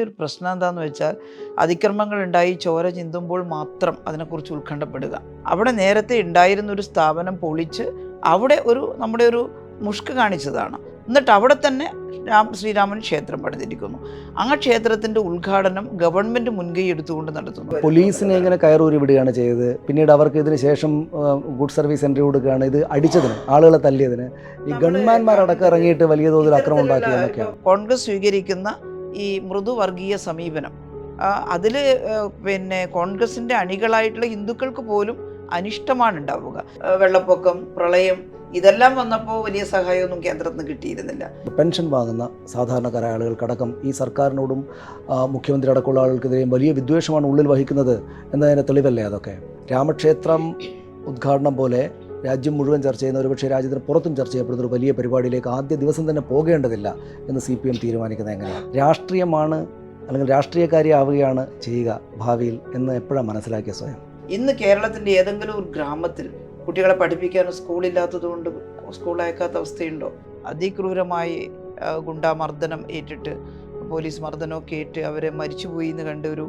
നമ്മുടെ ഒരു പ്രശ്നം എന്താണെന്ന് വെച്ചാൽ അതിക്രമങ്ങൾ ഉണ്ടായി ചോര ചിന്തുമ്പോൾ മാത്രം അതിനെക്കുറിച്ച് ഉത്കണ്ഠപ്പെടുക. അവിടെ നേരത്തെ ഉണ്ടായിരുന്നൊരു സ്ഥാപനം പൊളിച്ച് അവിടെ നമ്മുടെ ഒരു മുഷ്ക് കാണിച്ചതാണ്. എന്നിട്ട് അവിടെ തന്നെ ശ്രീരാമൻ ക്ഷേത്രം പണിതിരിക്കുന്നു. ആ ക്ഷേത്രത്തിൻ്റെ ഉദ്ഘാടനം ഗവൺമെൻറ് മുൻകൈ എടുത്തുകൊണ്ട് നടത്തുന്നു. പോലീസിനെ ഇങ്ങനെ കയറൂരി വിടുകയാണ് ചെയ്തത്. പിന്നീട് അവർക്ക് ഇതിന് ശേഷം ഗുഡ് സർവീസ് സെൻറ്റർ കൊടുക്കുകയാണ്. ഇത് അടിച്ചതിന്, ആളുകളെ തല്ലിയതിന് ഈ ഗൺമാന്മാരടക്കം ഇറങ്ങിയിട്ട് വലിയ തോതിൽ അക്രമം ഉണ്ടാക്കിയതൊക്കെയാണ്. കോൺഗ്രസ് സ്വീകരിക്കുന്ന ഈ മൃദുവർഗീയ സമീപനം അതിൽ കോൺഗ്രസിൻ്റെ അണികളായിട്ടുള്ള ഹിന്ദുക്കൾക്ക് പോലും അനിഷ്ടമാണ് ഉണ്ടാവുക. വെള്ളപ്പൊക്കം, പ്രളയം ഇതെല്ലാം വന്നപ്പോൾ വലിയ സഹായമൊന്നും കേന്ദ്രത്തിൽ നിന്ന് കിട്ടിയിരുന്നില്ല. പെൻഷൻ വാങ്ങുന്ന സാധാരണക്കാരായ ആളുകൾക്കടക്കം ഈ സർക്കാരിനോടും മുഖ്യമന്ത്രി അടക്കമുള്ള ആളുകൾക്കെതിരെയും വലിയ വിദ്വേഷമാണ് ഉള്ളിൽ വഹിക്കുന്നത് എന്നതിന് തെളിവല്ലേ അതൊക്കെ? രാമക്ഷേത്രം ഉദ്ഘാടനം പോലെ രാജ്യം മുഴുവൻ ചർച്ച ചെയ്യുന്ന, ഒരുപക്ഷെ രാജ്യത്തിന് പുറത്തും ചർച്ച ചെയ്യപ്പെടുന്ന ഒരു വലിയ പരിപാടിയിലേക്ക് ആദ്യ ദിവസം തന്നെ പോകേണ്ടതില്ല എന്ന് CPM തീരുമാനിക്കുന്നത് എങ്ങനെയാണ്? രാഷ്ട്രീയമാണ് അല്ലെങ്കിൽ രാഷ്ട്രീയക്കാരിയാവുകയാണ് ചെയ്യുക ഭാവിയിൽ എന്ന് എപ്പോഴാണ് മനസ്സിലാക്കിയ സ്വയം? ഇന്ന് കേരളത്തിൻ്റെ ഏതെങ്കിലും ഒരു ഗ്രാമത്തിൽ കുട്ടികളെ പഠിപ്പിക്കാൻ സ്കൂളില്ലാത്തതുകൊണ്ട് സ്കൂൾ അയക്കാത്ത അവസ്ഥയുണ്ടോ? അതിക്രൂരമായി ഗുണ്ടാമർദ്ദനം ഏറ്റിട്ട്, പോലീസ് മർദ്ദനമൊക്കെ ഏറ്റ് അവരെ മരിച്ചുപോയി എന്ന് കണ്ട് ഒരു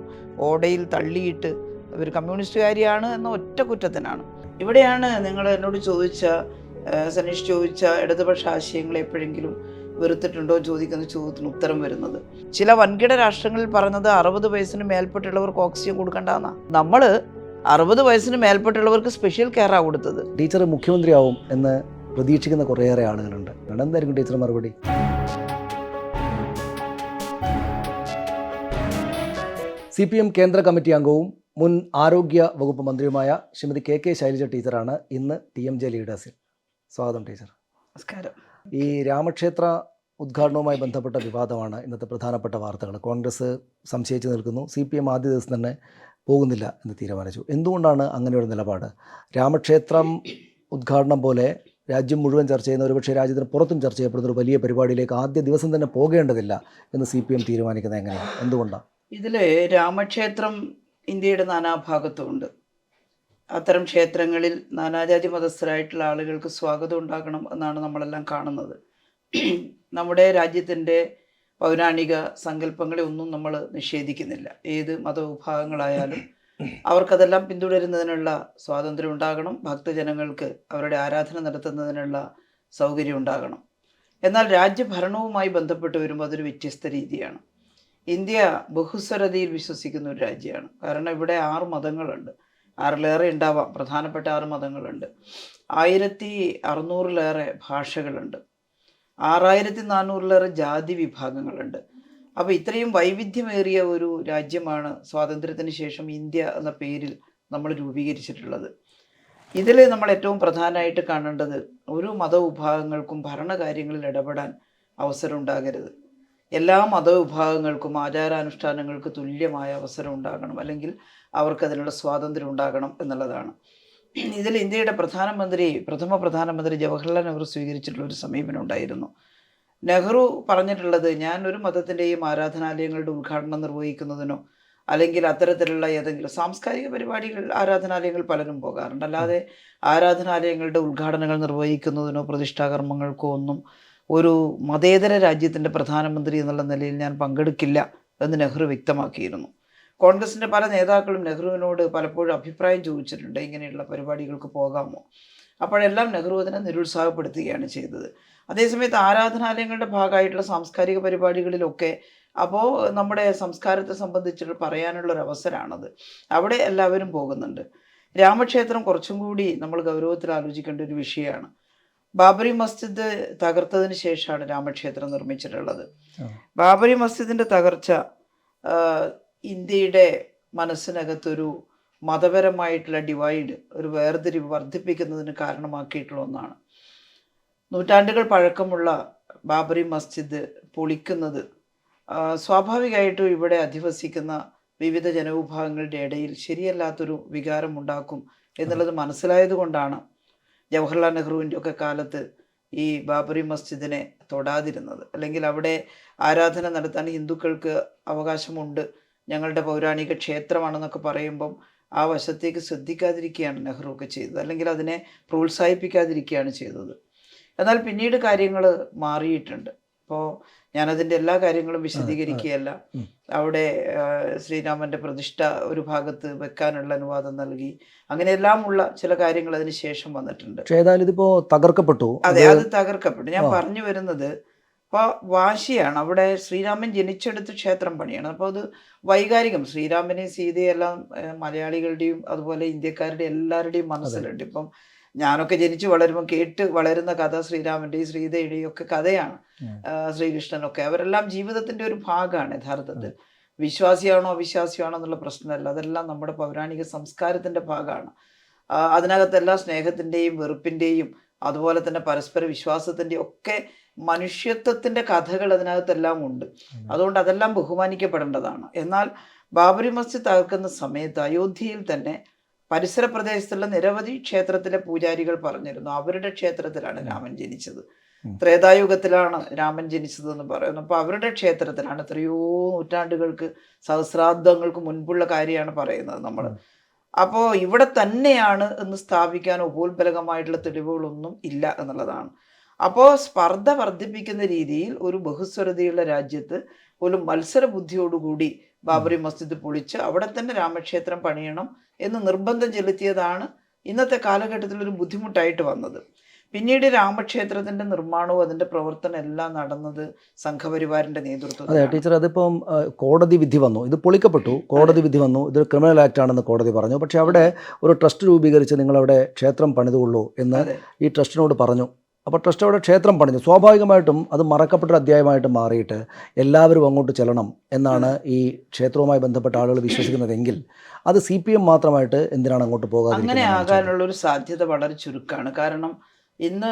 ഓടയിൽ തള്ളിയിട്ട് അവർ കമ്മ്യൂണിസ്റ്റുകാരിയാണ് എന്ന ഒറ്റ കുറ്റത്തിനാണ്. ഇവിടെയാണ് നിങ്ങൾ എന്നോട് സനീഷ് ചോദിച്ച ഇടതുപക്ഷ ആശയങ്ങളെ എപ്പോഴെങ്കിലും വെറുത്തിട്ടുണ്ടോ ചോദിക്കുന്ന ചോദ്യത്തിന് ഉത്തരം വരുന്നത്. ചില വൻകിട രാഷ്ട്രങ്ങളിൽ പറഞ്ഞത് 60 വയസ്സിന് മേൽപ്പെട്ടുള്ളവർക്ക് ഓക്സിജൻ കൊടുക്കണ്ടെന്നാ. നമ്മൾ 60 വയസ്സിന് മേൽപ്പെട്ടുള്ളവർക്ക് സ്പെഷ്യൽ കെയറാണ് കൊടുത്തത്. ടീച്ചർ മുഖ്യമന്ത്രിയാവും എന്ന് പ്രതീക്ഷിക്കുന്ന കുറേയേറെ ആളുകളുണ്ട്. എന്തായിരിക്കും ടീച്ചർ മറുപടി? CPM കേന്ദ്ര കമ്മിറ്റി അംഗവും മുൻ ആരോഗ്യ വകുപ്പ് മന്ത്രിയുമായ ശ്രീമതി KK ശൈലജ ടീച്ചറാണ് ഇന്ന് TMJ ലീഡേഴ്സിൽ. സ്വാഗതം ടീച്ചർ. നമസ്കാരം. ഈ രാമക്ഷേത്ര ഉദ്ഘാടനവുമായി ബന്ധപ്പെട്ട വിവാദമാണ് ഇന്നത്തെ പ്രധാനപ്പെട്ട വാർത്തകൾ. കോൺഗ്രസ് സംശയിച്ച് നിൽക്കുന്നു. CPM ആദ്യ ദിവസം തന്നെ പോകുന്നില്ല എന്ന് തീരുമാനിച്ചു. എന്തുകൊണ്ടാണ് അങ്ങനെ ഒരു നിലപാട്? രാമക്ഷേത്രം ഉദ്ഘാടനം പോലെ രാജ്യം മുഴുവൻ ചർച്ച ചെയ്യുന്ന, ഒരുപക്ഷെ രാജ്യത്തിന് പുറത്തും ചർച്ച ചെയ്യപ്പെടുന്ന ഒരു വലിയ പരിപാടിയിലേക്ക് ആദ്യ ദിവസം തന്നെ പോകേണ്ടതില്ല എന്ന് CPM തീരുമാനിക്കുന്നത് എങ്ങനെയാണ്? എന്തുകൊണ്ടാണ്? ഇതിൽ രാമക്ഷേത്രം ഇന്ത്യയുടെ നാനാഭാഗത്തുമുണ്ട്. അത്തരം ക്ഷേത്രങ്ങളിൽ നാനാജാതി മതസ്ഥരായിട്ടുള്ള ആളുകൾക്ക് സ്വാഗതം ഉണ്ടാകണം എന്നാണ് നമ്മളെല്ലാം കാണുന്നത്. നമ്മുടെ രാജ്യത്തിൻ്റെ പൗരാണിക സങ്കല്പങ്ങളെ ഒന്നും നമ്മൾ നിഷേധിക്കുന്നില്ല. ഏത് മതവിഭാഗങ്ങളായാലും അവർക്കതെല്ലാം പിന്തുടരുന്നതിനുള്ള സ്വാതന്ത്ര്യം ഉണ്ടാകണം. ഭക്തജനങ്ങൾക്ക് അവരുടെ ആരാധന നടത്തുന്നതിനുള്ള സൗകര്യം ഉണ്ടാകണം. എന്നാൽ രാജ്യഭരണവുമായി ബന്ധപ്പെട്ട് വരുമ്പോൾ അതൊരു വ്യത്യസ്ത രീതിയാണ്. ഇന്ത്യ ബഹുസ്വരതയിൽ വിശ്വസിക്കുന്ന ഒരു രാജ്യമാണ്. കാരണം ഇവിടെ 6 മതങ്ങളുണ്ട്. 6-ലേറെ ഉണ്ടാവാം. പ്രധാനപ്പെട്ട 6 മതങ്ങളുണ്ട്. 1600-ലേറെ ഭാഷകളുണ്ട്. 6400-ലേറെ ജാതി വിഭാഗങ്ങളുണ്ട്. അപ്പോൾ ഇത്രയും വൈവിധ്യമേറിയ ഒരു രാജ്യമാണ് സ്വാതന്ത്ര്യത്തിന് ശേഷം ഇന്ത്യ എന്ന പേരിൽ നമ്മൾ രൂപീകരിച്ചിട്ടുള്ളത്. ഇതിൽ നമ്മൾ ഏറ്റവും പ്രധാനമായിട്ട് കാണേണ്ടത് ഒരു മതവിഭാഗങ്ങൾക്കും ഭരണകാര്യങ്ങളിൽ ഇടപെടാൻ അവസരം ഉണ്ടാകരുത്. എല്ലാ മതവിഭാഗങ്ങൾക്കും ആചാരാനുഷ്ഠാനങ്ങൾക്ക് തുല്യമായ അവസരം ഉണ്ടാകണം, അല്ലെങ്കിൽ അവർക്കതിനുള്ള സ്വാതന്ത്ര്യം ഉണ്ടാകണം എന്നുള്ളതാണ്. ഇതിൽ ഇന്ത്യയുടെ പ്രഥമ പ്രധാനമന്ത്രി ജവഹർലാൽ നെഹ്റു സ്വീകരിച്ചിട്ടുള്ളൊരു സമീപനം ഉണ്ടായിരുന്നു. നെഹ്റു പറഞ്ഞിട്ടുള്ളത്, ഞാൻ ഒരു മതത്തിൻ്റെയും ആരാധനാലയങ്ങളുടെ ഉദ്ഘാടനം നിർവഹിക്കുന്നതിനോ അല്ലെങ്കിൽ അത്തരത്തിലുള്ള ഏതെങ്കിലും സാംസ്കാരിക പരിപാടികൾ, ആരാധനാലയങ്ങൾ പലരും പോകാറുണ്ട്, അല്ലാതെ ആരാധനാലയങ്ങളുടെ ഉദ്ഘാടനങ്ങൾ നിർവഹിക്കുന്നതിനോ പ്രതിഷ്ഠാകർമ്മങ്ങൾക്കോ ഒന്നും ഒരു മതേതര രാജ്യത്തിൻ്റെ പ്രധാനമന്ത്രി എന്നുള്ള നിലയിൽ ഞാൻ പങ്കെടുക്കില്ല എന്ന് നെഹ്റു വ്യക്തമാക്കിയിരുന്നു. കോൺഗ്രസിൻ്റെ പല നേതാക്കളും നെഹ്റുവിനോട് പലപ്പോഴും അഭിപ്രായം ചോദിച്ചിട്ടുണ്ട്, ഇങ്ങനെയുള്ള പരിപാടികൾക്ക് പോകാമോ? അപ്പോഴെല്ലാം നെഹ്റു അതിനെ നിരുത്സാഹപ്പെടുത്തുകയാണ് ചെയ്തത്. അതേസമയത്ത് ആരാധനാലയങ്ങളുടെ ഭാഗമായിട്ടുള്ള സാംസ്കാരിക പരിപാടികളിലൊക്കെ അപ്പോൾ നമ്മുടെ സംസ്കാരത്തെ സംബന്ധിച്ച് പറയാനുള്ളൊരവസരമാണത്. അവിടെ എല്ലാവരും പോകുന്നുണ്ട്. രാമക്ഷേത്രം കുറച്ചും കൂടി നമ്മൾ ഗൗരവത്തിൽ ആലോചിക്കേണ്ട ഒരു വിഷയമാണ്. ബാബറി മസ്ജിദ് തകർത്തതിന് ശേഷമാണ് രാമക്ഷേത്രം നിർമ്മിച്ചിട്ടുള്ളത്. ബാബറി മസ്ജിദിൻ്റെ തകർച്ച ഇന്ത്യയുടെ മനസ്സിനകത്തൊരു മതപരമായിട്ടുള്ള ഡിവൈഡ്, ഒരു വേർതിരിവ് വർദ്ധിപ്പിക്കുന്നതിന് കാരണമാക്കിയിട്ടുള്ള ഒന്നാണ്. നൂറ്റാണ്ടുകൾ പഴക്കമുള്ള ബാബറി മസ്ജിദ് പൊളിക്കുന്നത് സ്വാഭാവികമായിട്ടും ഇവിടെ അധിവസിക്കുന്ന വിവിധ ജനവിഭാഗങ്ങളുടെ ഇടയിൽ ശരിയല്ലാത്തൊരു വികാരം ഉണ്ടാക്കും എന്നുള്ളത് മനസ്സിലായത് കൊണ്ടാണ് ജവഹർലാൽ നെഹ്റുവിൻ്റെ ഒക്കെ കാലത്ത് ഈ ബാബറി മസ്ജിദിനെ തൊടാതിരുന്നത്. അല്ലെങ്കിൽ അവിടെ ആരാധന നടത്താൻ ഹിന്ദുക്കൾക്ക് അവകാശമുണ്ട്, ഞങ്ങളുടെ പൗരാണിക ക്ഷേത്രമാണെന്നൊക്കെ പറയുമ്പം ആ വശത്തേക്ക് ശ്രദ്ധിക്കാതിരിക്കുകയാണ് നെഹ്റു ഒക്കെ ചെയ്തത്, അല്ലെങ്കിൽ അതിനെ പ്രോത്സാഹിപ്പിക്കാതിരിക്കുകയാണ് ചെയ്തത്. എന്നാൽ പിന്നീട് കാര്യങ്ങൾ മാറിയിട്ടുണ്ട്. ഇപ്പോൾ ഞാനതിൻ്റെ എല്ലാ കാര്യങ്ങളും വിശദീകരിക്കുകയല്ല. അവിടെ ശ്രീരാമൻ്റെ പ്രതിഷ്ഠ ഒരു ഭാഗത്ത് വെക്കാനുള്ള അനുവാദം നൽകി, അങ്ങനെയെല്ലാമുള്ള ചില കാര്യങ്ങൾ അതിന് ശേഷം വന്നിട്ടുണ്ട്. പക്ഷേ ഏതായാലും ഇതിപ്പോ തകർക്കപ്പെട്ടു. അതെ, അത് തകർക്കപ്പെട്ടു. ഞാൻ പറഞ്ഞു വരുന്നത് അപ്പോൾ വാശിയാണ്. അവിടെ ശ്രീരാമൻ ജനിച്ചെടുത്ത് ക്ഷേത്രം പണിയാണ്. അപ്പോൾ അത് വൈകാരികം, ശ്രീരാമനെയും സീതയെല്ലാം മലയാളികളുടെയും അതുപോലെ ഇന്ത്യക്കാരുടെ എല്ലാവരുടെയും മനസ്സിലുണ്ട്. ഇപ്പം ഞാനൊക്കെ ജനിച്ച് വളരുമ്പോൾ കേട്ട് വളരുന്ന കഥ ശ്രീരാമൻ്റെയും സീതയുടെയും ഒക്കെ കഥയാണ്. ശ്രീകൃഷ്ണനൊക്കെ അവരെല്ലാം ജീവിതത്തിൻ്റെ ഒരു ഭാഗമാണ് യഥാർത്ഥത്തിൽ. വിശ്വാസിയാണോ അവിശ്വാസിയാണോ എന്നുള്ള പ്രശ്നമല്ല, അതെല്ലാം നമ്മുടെ പൗരാണിക സംസ്കാരത്തിൻ്റെ ഭാഗമാണ്. അതിനകത്തെല്ലാം സ്നേഹത്തിൻ്റെയും വെറുപ്പിൻ്റെയും അതുപോലെ തന്നെ പരസ്പര വിശ്വാസത്തിൻ്റെയും ഒക്കെ മനുഷ്യത്വത്തിൻ്റെ കഥകൾ അതിനകത്തെല്ലാം ഉണ്ട്. അതുകൊണ്ട് അതെല്ലാം ബഹുമാനിക്കപ്പെടേണ്ടതാണ്. എന്നാൽ ബാബരി മസ്ജിദ് തകർക്കുന്ന സമയത്ത് അയോധ്യയിൽ തന്നെ പരിസര പ്രദേശത്തുള്ള നിരവധി ക്ഷേത്രത്തിലെ പൂജാരികൾ പറഞ്ഞിരുന്നു അവരുടെ ക്ഷേത്രത്തിലാണ് രാമൻ ജനിച്ചത്, ത്രേതായുഗത്തിലാണ് രാമൻ ജനിച്ചതെന്ന് പറയുന്നു. അപ്പോൾ അവരുടെ ക്ഷേത്രത്തിലാണ്, എത്രയോ നൂറ്റാണ്ടുകൾക്ക് സഹസ്രാബ്ദങ്ങൾക്ക് മുൻപുള്ള കാര്യമാണ് പറയുന്നത് നമ്മൾ. അപ്പോൾ ഇവിടെ തന്നെയാണ് എന്ന് സ്ഥാപിക്കാൻ ഉപോത്ബലകമായിട്ടുള്ള തെളിവുകളൊന്നും ഇല്ല എന്നുള്ളതാണ്. അപ്പോൾ സ്പർദ്ധ വർദ്ധിപ്പിക്കുന്ന രീതിയിൽ ഒരു ബഹുസ്വരതയുള്ള രാജ്യത്ത് ഒരു മത്സര ബുദ്ധിയോടുകൂടി ബാബറി മസ്ജിദ് പൊളിച്ച് അവിടെ തന്നെ രാമക്ഷേത്രം പണിയണം എന്ന് നിർബന്ധം ചെലുത്തിയതാണ് ഇന്നത്തെ കാലഘട്ടത്തിൽ ഒരു ബുദ്ധിമുട്ടായിട്ട് വന്നത്. പിന്നീട് രാമക്ഷേത്രത്തിന്റെ നിർമ്മാണവും അതിന്റെ പ്രവർത്തനം എല്ലാം നടന്നത് സംഘപരിവാറിന്റെ നേതൃത്വത്തിൽ. അതെ ടീച്ചർ, അതിപ്പം കോടതി വിധി വന്നു, ഇത് പൊളിക്കപ്പെട്ടു, കോടതി വിധി വന്നു, ഇതൊരു ക്രിമിനൽ ആക്ട് ആണെന്ന് കോടതി പറഞ്ഞു. പക്ഷെ അവിടെ ഒരു ട്രസ്റ്റ് രൂപീകരിച്ച് നിങ്ങളവിടെ ക്ഷേത്രം പണിതുകൊള്ളൂ എന്ന് ഈ ട്രസ്റ്റിനോട് പറഞ്ഞു. അപ്പോൾ ട്രസ്റ്റ് അവിടെ ക്ഷേത്രം പണിഞ്ഞു. സ്വാഭാവികമായിട്ടും അത് മറക്കപ്പെട്ട അധ്യായമായിട്ട് മാറിയിട്ട് എല്ലാവരും അങ്ങോട്ട് ചെല്ലണം എന്നാണ് ഈ ക്ഷേത്രവുമായി ബന്ധപ്പെട്ട ആളുകൾ വിശ്വസിക്കുന്നതെങ്കിൽ അത് CPM മാത്രമായിട്ട് എന്തിനാണ് അങ്ങോട്ട് പോകാതെ? അങ്ങനെ ആകാനുള്ളൊരു സാധ്യത വളരെ ചുരുക്കമാണ്. കാരണം ഇന്ന്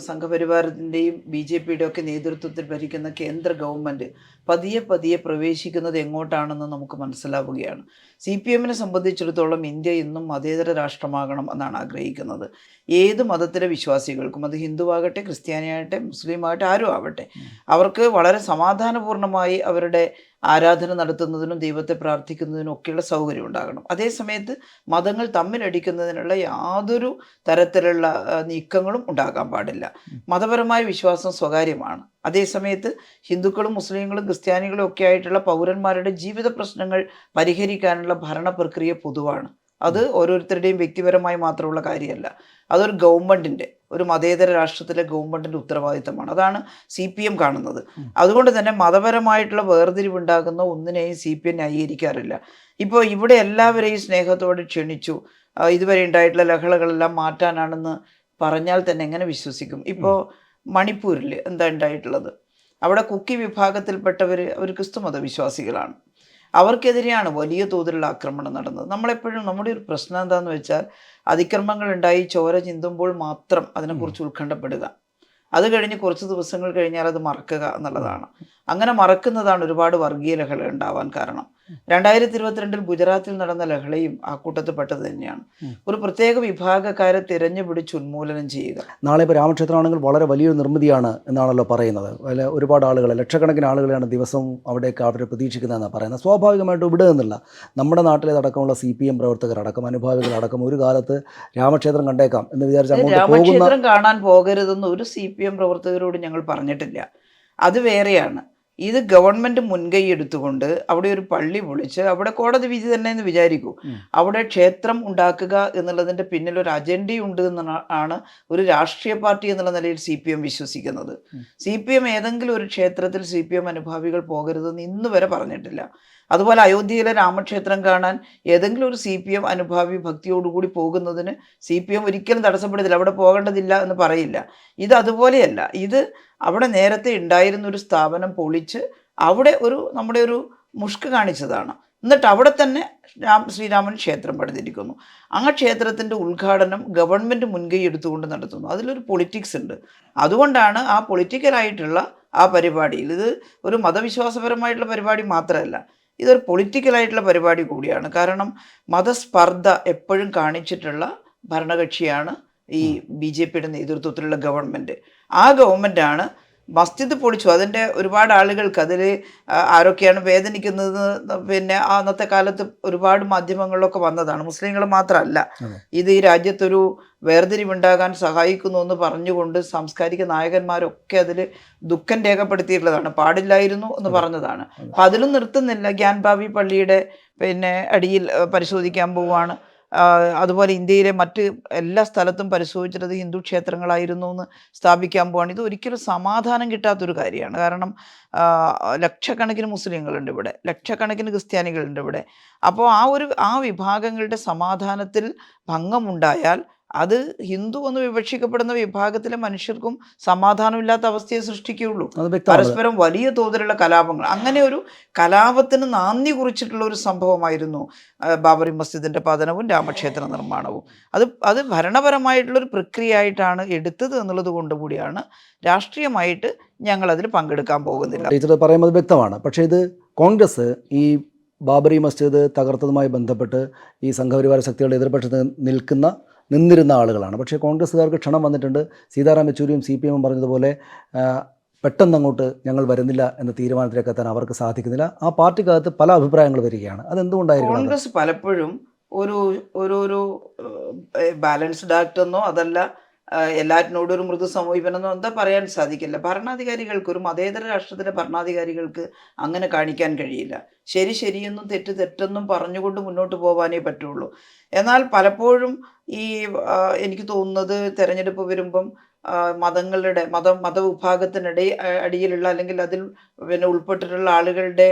സംഘപരിവാരത്തിൻ്റെയും BJPയുടെയും ഒക്കെ നേതൃത്വത്തിൽ ഭരിക്കുന്ന കേന്ദ്ര ഗവൺമെൻറ് പതിയെ പതിയെ പ്രവേശിക്കുന്നത് എങ്ങോട്ടാണെന്ന് നമുക്ക് മനസ്സിലാവുകയാണ്. CPMനെ സംബന്ധിച്ചിടത്തോളം ഇന്ത്യ ഇന്നും മതേതര രാഷ്ട്രമാകണം എന്നാണ് ആഗ്രഹിക്കുന്നത്. ഏത് മതത്തിലെ വിശ്വാസികൾക്കും, അത് ഹിന്ദുവാകട്ടെ ക്രിസ്ത്യാനിയാകട്ടെ മുസ്ലിം ആകട്ടെ ആരും ആവട്ടെ, അവർക്ക് വളരെ സമാധാനപൂർണ്ണമായി അവരുടെ ആരാധന നടത്തുന്നതിനും ദൈവത്തെ പ്രാർത്ഥിക്കുന്നതിനും ഒക്കെയുള്ള സൗകര്യം ഉണ്ടാകണം. അതേസമയത്ത് മതങ്ങൾ തമ്മിലടിക്കുന്നതിനുള്ള യാതൊരു തരത്തിലുള്ള നീക്കങ്ങളും ഉണ്ടാകാൻ പാടില്ല. മതപരമായ വിശ്വാസം സ്വകാര്യമാണ്. അതേസമയത്ത് ഹിന്ദുക്കളും മുസ്ലിങ്ങളും ക്രിസ്ത്യാനികളും ഒക്കെ ആയിട്ടുള്ള പൗരന്മാരുടെ ജീവിത പ്രശ്നങ്ങൾ പരിഹരിക്കാനുള്ള ഭരണ പ്രക്രിയ പൊതുവാണ്. അത് ഓരോരുത്തരുടെയും വ്യക്തിപരമായി മാത്രമുള്ള കാര്യമല്ല, അതൊരു ഗവൺമെൻറ്റിൻ്റെ, ഒരു മതേതര രാഷ്ട്രത്തിലെ ഗവൺമെൻറ്റിൻ്റെ ഉത്തരവാദിത്തമാണ്. അതാണ് CPM കാണുന്നത്. അതുകൊണ്ട് തന്നെ മതപരമായിട്ടുള്ള വേർതിരിവുണ്ടാകുന്ന ഒന്നിനെയും CPM ന്യായീകരിക്കാറില്ല. ഇപ്പോൾ ഇവിടെ എല്ലാവരെയും സ്നേഹത്തോടെ ക്ഷണിച്ചു, ഇതുവരെ ഉണ്ടായിട്ടുള്ള ലഹളകളെല്ലാം മാറ്റാനാണെന്ന് പറഞ്ഞാൽ തന്നെ എങ്ങനെ വിശ്വസിക്കും? ഇപ്പോൾ മണിപ്പൂരിൽ എന്താ ഉണ്ടായിട്ടുള്ളത്? അവിടെ കുക്കി വിഭാഗത്തിൽപ്പെട്ടവർ അവർ ക്രിസ്തു മതവിശ്വാസികളാണ്. അവർക്കെതിരെയാണ് വലിയ തോതിലുള്ള ആക്രമണം നടന്നത്. നമ്മളെപ്പോഴും നമ്മുടെ ഒരു പ്രശ്നം എന്താണെന്ന് വെച്ചാൽ അതിക്രമങ്ങൾ ഉണ്ടായി ചോര ചിന്തുമ്പോൾ മാത്രം അതിനെക്കുറിച്ച് ഉത്കണ്ഠപ്പെടുക, അത് കഴിഞ്ഞ് കുറച്ച് ദിവസങ്ങൾ കഴിഞ്ഞാൽ അത് മറക്കുക എന്നുള്ളതാണ്. അങ്ങനെ മറക്കുന്നതാണ് ഒരുപാട് വർഗീയ ലഹള ഉണ്ടാവാൻ കാരണം. 2022 ഗുജറാത്തിൽ നടന്ന ലഹളയും ആ കൂട്ടത്തിൽ പെട്ടത് തന്നെയാണ്. ഒരു പ്രത്യേക വിഭാഗക്കാരെ തിരഞ്ഞുപിടിച്ച് ഉന്മൂലനം ചെയ്യുക. നാളെ ഇപ്പോൾ രാമക്ഷേത്രമാണെങ്കിൽ വളരെ വലിയൊരു നിർമ്മിതിയാണ് എന്നാണല്ലോ പറയുന്നത്. ഒരുപാട് ആളുകൾ, ലക്ഷക്കണക്കിന് ആളുകളെയാണ് ദിവസവും അവിടേക്ക് അവർ പ്രതീക്ഷിക്കുന്നതെന്നാണ് പറയുന്നത്. സ്വാഭാവികമായിട്ടും ഇവിടെ നിന്നുള്ള നമ്മുടെ നാട്ടിലേതടക്കമുള്ള CPM പ്രവർത്തകരടക്കം അനുഭാവികളടക്കം ഒരു കാലത്ത് രാമക്ഷേത്രം കണ്ടേക്കാം എന്ന് വിചാരിച്ച് രാമക്ഷേത്രം കാണാൻ പോകരുതെന്ന് ഒരു CPM പ്രവർത്തകരോട് ഞങ്ങൾ പറഞ്ഞിട്ടില്ല. അത് വേറെയാണ്. ഇത് ഗവൺമെൻറ് മുൻകൈ എടുത്തുകൊണ്ട് അവിടെ ഒരു പള്ളി പൊളിച്ച് അവിടെ കോടതി വിധി തന്നെ എന്ന് വിചാരിക്കൂ, അവിടെ ക്ഷേത്രം ഉണ്ടാക്കുക എന്നുള്ളതിൻ്റെ പിന്നിൽ ഒരു അജണ്ടയുണ്ട് എന്നാണ് ഒരു രാഷ്ട്രീയ പാർട്ടി എന്നുള്ള നിലയിൽ CPM വിശ്വസിക്കുന്നത്. CPM ഏതെങ്കിലും ഒരു ക്ഷേത്രത്തിൽ CPM അനുഭാവികൾ പോകരുതെന്ന് ഇന്ന് വരെ പറഞ്ഞിട്ടില്ല. അതുപോലെ അയോധ്യയിലെ രാമക്ഷേത്രം കാണാൻ ഏതെങ്കിലും ഒരു CPM അനുഭാവി ഭക്തിയോടുകൂടി പോകുന്നതിന് CPM ഒരിക്കലും തടസ്സപ്പെടുന്നില്ല, അവിടെ പോകേണ്ടതില്ല എന്ന് പറയില്ല. ഇത് അതുപോലെയല്ല. ഇത് അവിടെ നേരത്തെ ഉണ്ടായിരുന്നൊരു സ്ഥാപനം പൊളിച്ച് അവിടെ നമ്മുടെ ഒരു മുഷ്ക് കാണിച്ചതാണ്. എന്നിട്ട് അവിടെ തന്നെ ശ്രീരാമൻ ക്ഷേത്രം പണിതിരിക്കുന്നു. ആ ക്ഷേത്രത്തിൻ്റെ ഉദ്ഘാടനം ഗവൺമെൻറ് മുൻകൈ എടുത്തുകൊണ്ട് നടത്തുന്നു. അതിലൊരു പൊളിറ്റിക്സ് ഉണ്ട്. അതുകൊണ്ടാണ് ആ പൊളിറ്റിക്കലായിട്ടുള്ള ആ പരിപാടിയിൽ, ഇത് ഒരു മതവിശ്വാസപരമായിട്ടുള്ള പരിപാടി മാത്രമല്ല, ഇതൊരു പൊളിറ്റിക്കലായിട്ടുള്ള പരിപാടി കൂടിയാണ്. കാരണം മതസ്പർദ്ധ എപ്പോഴും കാണിച്ചിട്ടുള്ള ഭരണകക്ഷിയാണ് ഈ BJPയുടെ നേതൃത്വത്തിലുള്ള ഗവൺമെൻറ്. ആ ഗവൺമെൻറ്റാണ് മസ്ജിദ് പൊളിച്ചു. അതിൻ്റെ ഒരുപാട് ആളുകൾക്ക് അതിൽ ആരൊക്കെയാണ് വേദനിക്കുന്നത് പിന്നെ അന്നത്തെ കാലത്ത് ഒരുപാട് മാധ്യമങ്ങളിലൊക്കെ വന്നതാണ്. മുസ്ലിങ്ങൾ മാത്രമല്ല, ഇത് ഈ രാജ്യത്തൊരു വേർതിരിവുണ്ടാകാൻ സഹായിക്കുന്നു എന്ന് പറഞ്ഞുകൊണ്ട് സാംസ്കാരിക നായകന്മാരൊക്കെ അതിൽ ദുഃഖം രേഖപ്പെടുത്തിയിട്ടുള്ളതാണ്. പാടില്ലായിരുന്നു എന്ന് പറഞ്ഞതാണ്. അപ്പം അതിലും നിർത്തുന്നില്ല. ഗ്യാൻബാബി പള്ളിയുടെ പിന്നെ അടിയിൽ പരിശോധിക്കാൻ പോവുകയാണ്. അതുപോലെ ഇന്ത്യയിലെ മറ്റ് എല്ലാ സ്ഥലത്തും പരിശോധിച്ചിട്ടത് ഹിന്ദു ക്ഷേത്രങ്ങളായിരുന്നു എന്ന് സ്ഥാപിക്കാൻ പോവാണ്. ഇത് ഒരിക്കലും സമാധാനം കിട്ടാത്തൊരു കാര്യമാണ്. കാരണം ലക്ഷക്കണക്കിന് മുസ്ലിങ്ങളുണ്ട് ഇവിടെ, ലക്ഷക്കണക്കിന് ക്രിസ്ത്യാനികളുണ്ട് ഇവിടെ. അപ്പോൾ ആ വിഭാഗങ്ങളുടെ സമാധാനത്തിൽ ഭംഗമുണ്ടായാൽ അത് ഹിന്ദു എന്ന് വിവക്ഷിക്കപ്പെടുന്ന വിഭാഗത്തിലെ മനുഷ്യർക്കും സമാധാനമില്ലാത്ത അവസ്ഥയെ സൃഷ്ടിക്കുകയുള്ളൂ. പരസ്പരം വലിയ തോതിലുള്ള കലാപങ്ങൾ, അങ്ങനെ ഒരു കലാപത്തിന് നാന്ദി കുറിച്ചിട്ടുള്ള ഒരു സംഭവമായിരുന്നു ബാബറി മസ്ജിദിൻ്റെ പതനവും രാമക്ഷേത്ര നിർമ്മാണവും. അത് ഭരണപരമായിട്ടുള്ളൊരു പ്രക്രിയയായിട്ടാണ് എടുത്തത് എന്നുള്ളത് കൊണ്ടുകൂടിയാണ് രാഷ്ട്രീയമായിട്ട് ഞങ്ങളതിൽ പങ്കെടുക്കാൻ പോകുന്നില്ല. ടീച്ചർ പറയുന്നത് വ്യക്തമാണ്. പക്ഷേ ഇത് കോൺഗ്രസ് ഈ ബാബറി മസ്ജിദ് തകർത്തതുമായി ബന്ധപ്പെട്ട് ഈ സംഘപരിവാര ശക്തികളുടെ എതിർപക്ഷത്ത് നിന്നിരുന്ന ആളുകളാണ്. പക്ഷേ കോൺഗ്രസ്സുകാർക്ക് ക്ഷണം വന്നിട്ടുണ്ട്. സീതാറാം യെച്ചൂരിയും CPM പറഞ്ഞതുപോലെ പെട്ടെന്ന് അങ്ങോട്ട് ഞങ്ങൾ വരുന്നില്ല എന്ന തീരുമാനത്തിലേക്ക് എത്താൻ അവർക്ക് സാധിക്കുന്നില്ല. ആ പാർട്ടിക്കകത്ത് പല അഭിപ്രായങ്ങൾ വരികയാണ്. അതെന്തുകൊണ്ടായിരിക്കും? കോൺഗ്രസ് പലപ്പോഴും ഒരു ഒരു ബാലൻസ്ഡ് ആക്ട് എന്നോ അതല്ല എല്ലാറ്റിനോടും ഒരു മൃദു സമീപനമോ എന്താ പറയാൻ സാധിക്കില്ല. ഭരണാധികാരികൾക്ക്, ഒരു മതേതര രാഷ്ട്രത്തിലെ ഭരണാധികാരികൾക്ക് അങ്ങനെ കാണിക്കാൻ കഴിയില്ല. ശരി ശരിയെന്നും തെറ്റ് തെറ്റെന്നും പറഞ്ഞുകൊണ്ട് മുന്നോട്ട് പോകാനേ പറ്റുള്ളൂ. എന്നാൽ പലപ്പോഴും എനിക്ക് തോന്നുന്നത് തെരഞ്ഞെടുപ്പ് വരുമ്പം മതവിഭാഗത്തിനിടെ അടിയിലുള്ള അല്ലെങ്കിൽ അതിൽ പിന്നെ ഉൾപ്പെട്ടിട്ടുള്ള ആളുകളുടെ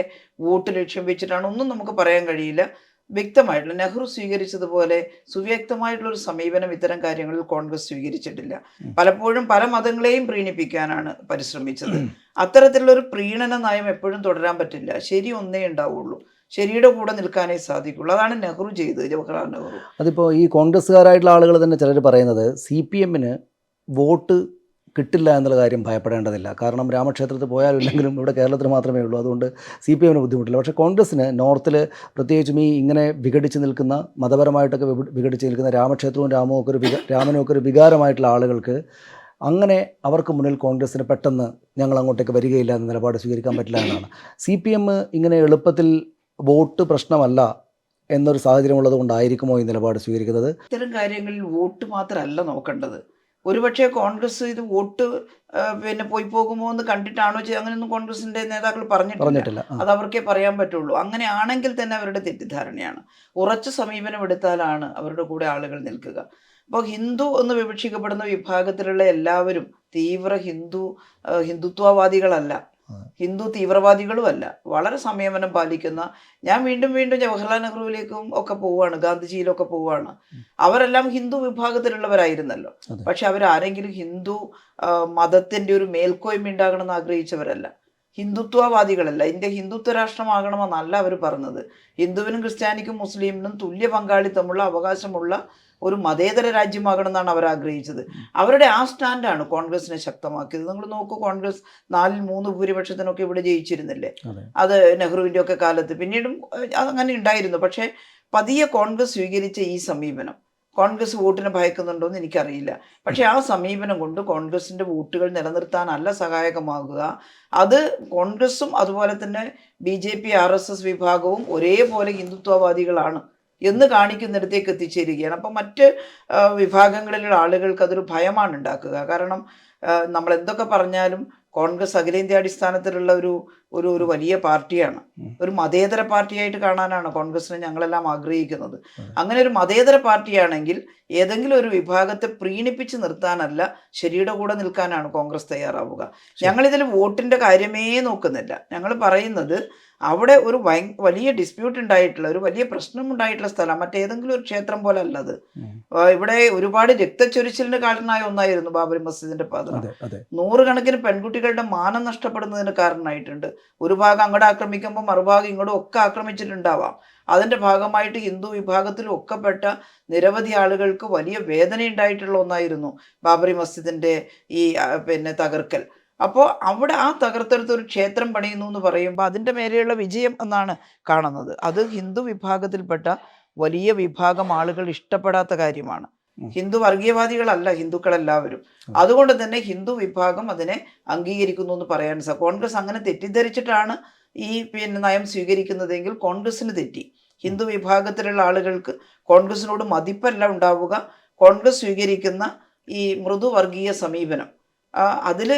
വോട്ട് ലക്ഷ്യം വെച്ചിട്ടാണ് ഒന്നും നമുക്ക് പറയാൻ കഴിയില്ല. വ്യക്തമായിട്ടുള്ള നെഹ്റു സ്വീകരിച്ചതുപോലെ സുവ്യക്തമായിട്ടുള്ളൊരു സമീപനം ഇത്തരം കാര്യങ്ങളിൽ കോൺഗ്രസ് സ്വീകരിച്ചിട്ടില്ല. പലപ്പോഴും പല മതങ്ങളെയും പ്രീണിപ്പിക്കാനാണ് പരിശ്രമിച്ചത്. അത്തരത്തിലുള്ളൊരു പ്രീണന നയം എപ്പോഴും തുടരാൻ പറ്റില്ല. ശരി ഒന്നേ ഉണ്ടാവുള്ളൂ, ശരിയുടെ കൂടെ നിൽക്കാനേ സാധിക്കുള്ളൂ. അതാണ് നെഹ്റു ചെയ്തത്, ജവഹർലാൽ നെഹ്റു. അതിപ്പോൾ ഈ കോൺഗ്രസ്സുകാരായിട്ടുള്ള ആളുകൾ തന്നെ ചിലർ പറയുന്നത് CPMന് വോട്ട് കിട്ടില്ല എന്നുള്ള കാര്യം ഭയപ്പെടേണ്ടതില്ല. കാരണം രാമക്ഷേത്രത്തിൽ പോയാലും ഇല്ലെങ്കിലും ഇവിടെ കേരളത്തിൽ മാത്രമേ ഉള്ളൂ, അതുകൊണ്ട് CPMന് ബുദ്ധിമുട്ടില്ല. പക്ഷേ കോൺഗ്രസ്സിന് നോർത്തിൽ പ്രത്യേകിച്ചും ഇങ്ങനെ വിഘടിച്ച് നിൽക്കുന്ന, മതപരമായിട്ടൊക്കെ വിഘടിച്ച് നിൽക്കുന്ന രാമക്ഷേത്രവും രാമനും ഒക്കെ ഒരു വികാരമായിട്ടുള്ള ആളുകൾക്ക് അങ്ങനെ അവർക്ക് മുന്നിൽ കോൺഗ്രസ്സിന് പെട്ടെന്ന് ഞങ്ങൾ അങ്ങോട്ടേക്ക് വരികയില്ല എന്ന നിലപാട് സ്വീകരിക്കാൻ പറ്റില്ല എന്നാണ്. CPM ഇങ്ങനെ എളുപ്പത്തിൽ വോട്ട് പ്രശ്നമല്ല എന്നൊരു സാഹചര്യം ഉള്ളത് കൊണ്ടായിരിക്കുമോ ഈ നിലപാട് സ്വീകരിക്കുന്നത്? ഇത്തരം കാര്യങ്ങളിൽ വോട്ട് മാത്രമല്ല നോക്കേണ്ടത്. ഒരുപക്ഷെ കോൺഗ്രസ് ഇത് വോട്ട് പിന്നെ പോയി പോകുമോ എന്ന് കണ്ടിട്ടാണോ അങ്ങനെയൊന്നും കോൺഗ്രസിന്റെ നേതാക്കൾ പറഞ്ഞിട്ടില്ല. അത് അവർക്കേ പറയാൻ പറ്റുള്ളൂ. അങ്ങനെ ആണെങ്കിൽ തന്നെ അവരുടെ തെറ്റിദ്ധാരണയാണ്. ഉറച്ച സമീപനം എടുത്താലാണ് അവരുടെ കൂടെ ആളുകൾ നിൽക്കുക. അപ്പോൾ ഹിന്ദു എന്ന് വിവക്ഷിക്കപ്പെടുന്ന വിഭാഗത്തിലുള്ള എല്ലാവരും തീവ്ര ഹിന്ദുത്വവാദികളല്ല, ഹിന്ദു തീവ്രവാദികളുമല്ല. വളരെ സംയമനം പാലിക്കുന്ന, ഞാൻ വീണ്ടും വീണ്ടും ജവഹർലാൽ നെഹ്റുവിലേക്കും ഒക്കെ പോവുകയാണ്, ഗാന്ധിജിയിലൊക്കെ പോവുകയാണ്. അവരെല്ലാം ഹിന്ദു വിഭാഗത്തിലുള്ളവരായിരുന്നല്ലോ. പക്ഷെ അവരാരെങ്കിലും ഹിന്ദു മതത്തിൻ്റെ ഒരു മേൽക്കോയ്മ ഉണ്ടാകണമെന്ന് ആഗ്രഹിച്ചവരല്ല, ഹിന്ദുത്വവാദികളല്ല. ഇന്ത്യ ഹിന്ദുത്വ രാഷ്ട്രമാകണമെന്നല്ല അവർ പറഞ്ഞത്. ഹിന്ദുവിനും ക്രിസ്ത്യാനിക്കും മുസ്ലിമിനും തുല്യ പങ്കാളിത്തമുള്ള അവകാശമുള്ള ഒരു മതേതര രാജ്യമാകണമെന്നാണ് അവർ ആഗ്രഹിച്ചത്. അവരുടെ ആ സ്റ്റാൻഡാണ് കോൺഗ്രസിനെ ശക്തമാക്കിയത്. നിങ്ങൾ നോക്കൂ, കോൺഗ്രസ് 4-3 ഭൂരിപക്ഷത്തിനൊക്കെ ഇവിടെ ജയിച്ചിരുന്നില്ലേ, അത് നെഹ്റുവിൻ്റെ ഒക്കെ കാലത്ത്. പിന്നീടും അങ്ങനെ ഉണ്ടായിരുന്നു. പക്ഷേ പതിയെ കോൺഗ്രസ് സ്വീകരിച്ച ഈ സമീപനം, കോൺഗ്രസ് വോട്ടിനെ ഭയക്കുന്നുണ്ടോ എന്ന് എനിക്കറിയില്ല, പക്ഷേ ആ സമീപനം കൊണ്ട് കോൺഗ്രസിൻ്റെ വോട്ടുകൾ നിലനിർത്താനല്ല സഹായകമാകുക. അത് കോൺഗ്രസും അതുപോലെ തന്നെ BJP RSS വിഭാഗവും ഒരേപോലെ ഹിന്ദുത്വവാദികളാണ് എന്ന് കാണിക്കുന്നിടത്തേക്ക് എത്തിച്ചേരുകയാണ്. അപ്പം മറ്റ് വിഭാഗങ്ങളിലുള്ള ആളുകൾക്ക് അതൊരു ഭയമാണ് ഉണ്ടാക്കുക. കാരണം നമ്മൾ എന്തൊക്കെ പറഞ്ഞാലും കോൺഗ്രസ് അഖിലേന്ത്യാടിസ്ഥാനത്തിലുള്ള ഒരു വലിയ പാർട്ടിയാണ്. ഒരു മതേതര പാർട്ടിയായിട്ട് കാണാനാണ് കോൺഗ്രസിനെ ഞങ്ങളെല്ലാം ആഗ്രഹിക്കുന്നത്. അങ്ങനെ ഒരു മതേതര പാർട്ടിയാണെങ്കിൽ ഏതെങ്കിലും ഒരു വിഭാഗത്തെ പ്രീണിപ്പിച്ച് നിർത്താനല്ല, ശരിയുടെ കൂടെ നിൽക്കാനാണ് കോൺഗ്രസ് തയ്യാറാവുക. ഞങ്ങളിതിൽ വോട്ടിൻ്റെ കാര്യമേ നോക്കുന്നില്ല. ഞങ്ങൾ പറയുന്നത് അവിടെ ഒരു വലിയ ഡിസ്പ്യൂട്ട് ഉണ്ടായിട്ടുള്ള, ഒരു വലിയ പ്രശ്നം ഉണ്ടായിട്ടുള്ള സ്ഥലം മറ്റേതെങ്കിലും ഒരു ക്ഷേത്രം പോലെ അല്ലത്. ഇവിടെ ഒരുപാട് രക്തച്ചൊരിച്ചിലിന് കാരണമായ ഒന്നായിരുന്നു ബാബറി മസ്ജിദിന്റെ പതനം. 100 കണക്കിന് പെൺകുട്ടികളുടെ മാനം നഷ്ടപ്പെടുന്നതിന് കാരണമായിട്ടുണ്ട്. ഒരു ഭാഗം അങ്ങോട്ട് ആക്രമിക്കുമ്പോൾ മറുഭാഗം ഇങ്ങോട്ടും ഒക്കെ ആക്രമിച്ചിട്ടുണ്ടാവാം. അതിൻ്റെ ഭാഗമായിട്ട് ഹിന്ദു വിഭാഗത്തിലും ഒക്കെ പെട്ട നിരവധി ആളുകൾക്ക് വലിയ വേദന ഉണ്ടായിട്ടുള്ള ഒന്നായിരുന്നു ബാബറി മസ്ജിദിന്റെ പിന്നെ തകർക്കൽ. അപ്പോൾ അവിടെ ആ തകർത്തെടുത്തൊരു ക്ഷേത്രം പണിയുന്നു എന്ന് പറയുമ്പോൾ അതിൻ്റെ മേലെയുള്ള വിജയം എന്നാണ് കാണുന്നത്. അത് ഹിന്ദു വിഭാഗത്തിൽപ്പെട്ട വലിയ വിഭാഗം ആളുകൾ ഇഷ്ടപ്പെടാത്ത കാര്യമാണ്. ഹിന്ദു വർഗീയവാദികളല്ല ഹിന്ദുക്കളെല്ലാവരും. അതുകൊണ്ട് തന്നെ ഹിന്ദു വിഭാഗം അതിനെ അംഗീകരിക്കുന്നു എന്ന് പറയാൻ കോൺഗ്രസ് അങ്ങനെ തെറ്റിദ്ധരിച്ചിട്ടാണ് ഈ നയം സ്വീകരിക്കുന്നതെങ്കിൽ കോൺഗ്രസിന് തെറ്റി. ഹിന്ദു വിഭാഗത്തിലുള്ള ആളുകൾക്ക് കോൺഗ്രസിനോട് മതിപ്പല്ല ഉണ്ടാവുക. കോൺഗ്രസ് സ്വീകരിക്കുന്ന ഈ മൃദു വർഗീയ സമീപനം അതിൽ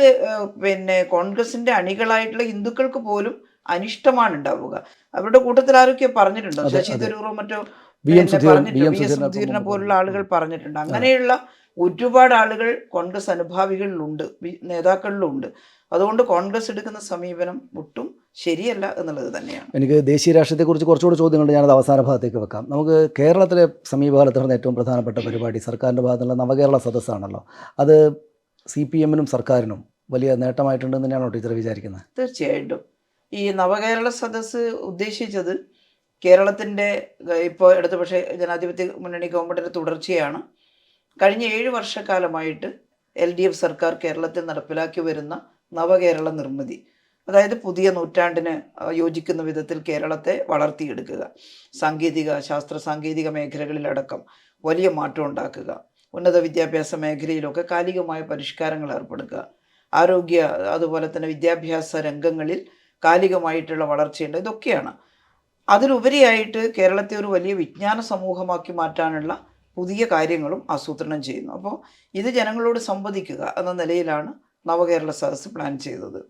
കോൺഗ്രസിന്റെ അണികളായിട്ടുള്ള ഹിന്ദുക്കൾക്ക് പോലും അനിഷ്ടമാണ് ഉണ്ടാവുക. അവരുടെ കൂട്ടത്തിൽ ആരൊക്കെ പറഞ്ഞിട്ടുണ്ടോ? ശശി തരൂറോ മറ്റോ സുധീരനെ പോലുള്ള ആളുകൾ പറഞ്ഞിട്ടുണ്ട്. അങ്ങനെയുള്ള ഒരുപാട് ആളുകൾ കോൺഗ്രസ് അനുഭാവികളിലുണ്ട്, നേതാക്കളിലുണ്ട്. അതുകൊണ്ട് കോൺഗ്രസ് എടുക്കുന്ന സമീപനം ഒട്ടും ശരിയല്ല എന്നുള്ളത് തന്നെയാണ്. എനിക്ക് ദേശീയ രാഷ്ട്രീയത്തെക്കുറിച്ച് കുറച്ചുകൂടി ചോദ്യങ്ങളുണ്ട്, ഞാനത് അവസാന ഭാഗത്തേക്ക് വെക്കാം. നമുക്ക് കേരളത്തിലെ സമീപകാലത്ത് നടന്ന ഏറ്റവും പ്രധാനപ്പെട്ട പരിപാടി സർക്കാരിൻ്റെ ഭാഗത്തുള്ള നവകേരള സദസ്സാണല്ലോ. അത് CPM-നും സർക്കാരിനും വലിയ നേട്ടമായിട്ടുണ്ടെന്ന് തന്നെയാണോ ടീച്ചർ വിചാരിക്കുന്നത്? തീർച്ചയായിട്ടും. ഈ നവകേരള സദസ്സ് ഉദ്ദേശിച്ചത് കേരളത്തിൻ്റെ ഇപ്പോൾ ഇടതുപക്ഷ ജനാധിപത്യ മുന്നണി ഗവൺമെൻറ്റിൻ്റെ തുടർച്ചയാണ്. കഴിഞ്ഞ 7 വർഷക്കാലമായിട്ട് LDF സർക്കാർ കേരളത്തിൽ നടപ്പിലാക്കി വരുന്ന നവകേരള നിർമ്മിതി, അതായത് പുതിയ നൂറ്റാണ്ടിന് യോജിക്കുന്ന വിധത്തിൽ കേരളത്തെ വളർത്തിയെടുക്കുക, ശാസ്ത്ര സാങ്കേതിക മേഖലകളിലടക്കം വലിയ മാറ്റം ഉണ്ടാക്കുക, ഉന്നത വിദ്യാഭ്യാസ മേഖലയിലൊക്കെ കാലികമായ പരിഷ്കാരങ്ങൾ ഏർപ്പെടുത്തുക, ആരോഗ്യ അതുപോലെ തന്നെ വിദ്യാഭ്യാസ രംഗങ്ങളിൽ കാലികമായിട്ടുള്ള വളർച്ചയുണ്ട്. ഇതൊക്കെയാണ്. അതിലുപരിയായിട്ട് കേരളത്തെ ഒരു വലിയ വിജ്ഞാന സമൂഹമാക്കി മാറ്റാനുള്ള പുതിയ കാര്യങ്ങളും ആസൂത്രണം ചെയ്യുന്നു. അപ്പോൾ ഇത് ജനങ്ങളോട് സംവദിക്കുക എന്ന നിലയിലാണ് നവകേരള സദസ്സ് പ്ലാൻ ചെയ്തത്.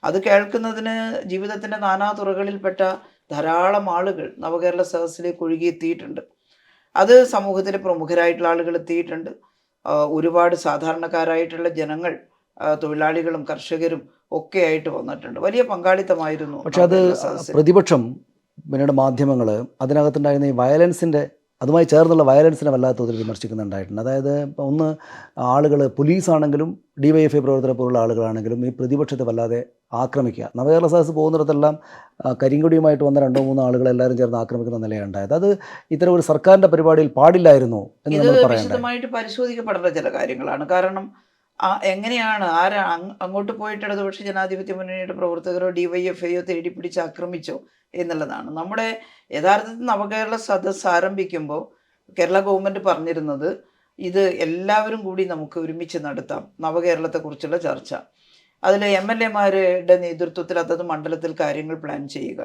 അത് കേൾക്കുന്നതിന് ജീവിതത്തിൻ്റെ നാനാ തുറകളിൽപ്പെട്ട ധാരാളം ആളുകൾ നവകേരള സദസ്സിലേക്ക് ഒഴുകിയെത്തിയിട്ടുണ്ട്. അത് സമൂഹത്തിലെ പ്രമുഖരായിട്ടുള്ള ആളുകൾ എത്തിയിട്ടുണ്ട്. ഒരുപാട് സാധാരണക്കാരായിട്ടുള്ള ജനങ്ങൾ, തൊഴിലാളികളും കർഷകരും ഒക്കെ ആയിട്ട് വന്നിട്ടുണ്ട്. വലിയ പങ്കാളിത്തമായിരുന്നു. പക്ഷെ അത് പ്രതിപക്ഷം, പിന്നീട് മാധ്യമങ്ങൾ അതിനകത്തുണ്ടായിരുന്ന ഈ വയലൻസിൻ്റെ, അതുമായി ചേർന്നുള്ള വയലൻസിനെ വല്ലാത്ത തോതിൽ വിമർശിക്കുന്നുണ്ടായിട്ടുണ്ട്. അതായത് ഒന്ന് ആളുകൾ, പോലീസാണെങ്കിലും DYFI പ്രവർത്തകരെ പോലുള്ള ആളുകളാണെങ്കിലും ഈ പ്രതിപക്ഷത്തെ വല്ലാതെ ആക്രമിക്കുക. നവകേരള സദസ്സ് പോകുന്നിടത്തെല്ലാം കരിങ്കൊടിയുമായിട്ട് വന്ന 2-3 ആളുകൾ എല്ലാവരും ചേർന്ന് ആക്രമിക്കുന്ന നിലയാണ് ഉണ്ടായത്. അത് ഇത്തരം ഒരു സർക്കാരിൻ്റെ പരിപാടിയിൽ പാടില്ലായിരുന്നു എന്ന് നമ്മൾ പറയേണ്ടത്. വിശദമായിട്ട് പരിശോധിക്കപ്പെടേണ്ട ചില കാര്യങ്ങളാണ്. കാരണം എങ്ങനെയാണ് അങ്ങോട്ട് പോയിട്ട് ഇടതുപക്ഷ ജനാധിപത്യ മുന്നണിയുടെ പ്രവർത്തകരോ DYFIയോ തേടി പിടിച്ച് ആക്രമിച്ചോ എന്നുള്ളതാണ്. നമ്മുടെ യഥാർത്ഥത്തിൽ നവകേരള സദസ്സ് ആരംഭിക്കുമ്പോൾ കേരള ഗവൺമെൻറ് പറഞ്ഞിരുന്നത് ഇത് എല്ലാവരും കൂടി നമുക്ക് ഒരുമിച്ച് നടത്താം, നവകേരളത്തെക്കുറിച്ചുള്ള ചർച്ച. അതിൽ MLA-മാരുടെ നേതൃത്വത്തിൽ അതത് മണ്ഡലത്തിൽ കാര്യങ്ങൾ പ്ലാൻ ചെയ്യുക.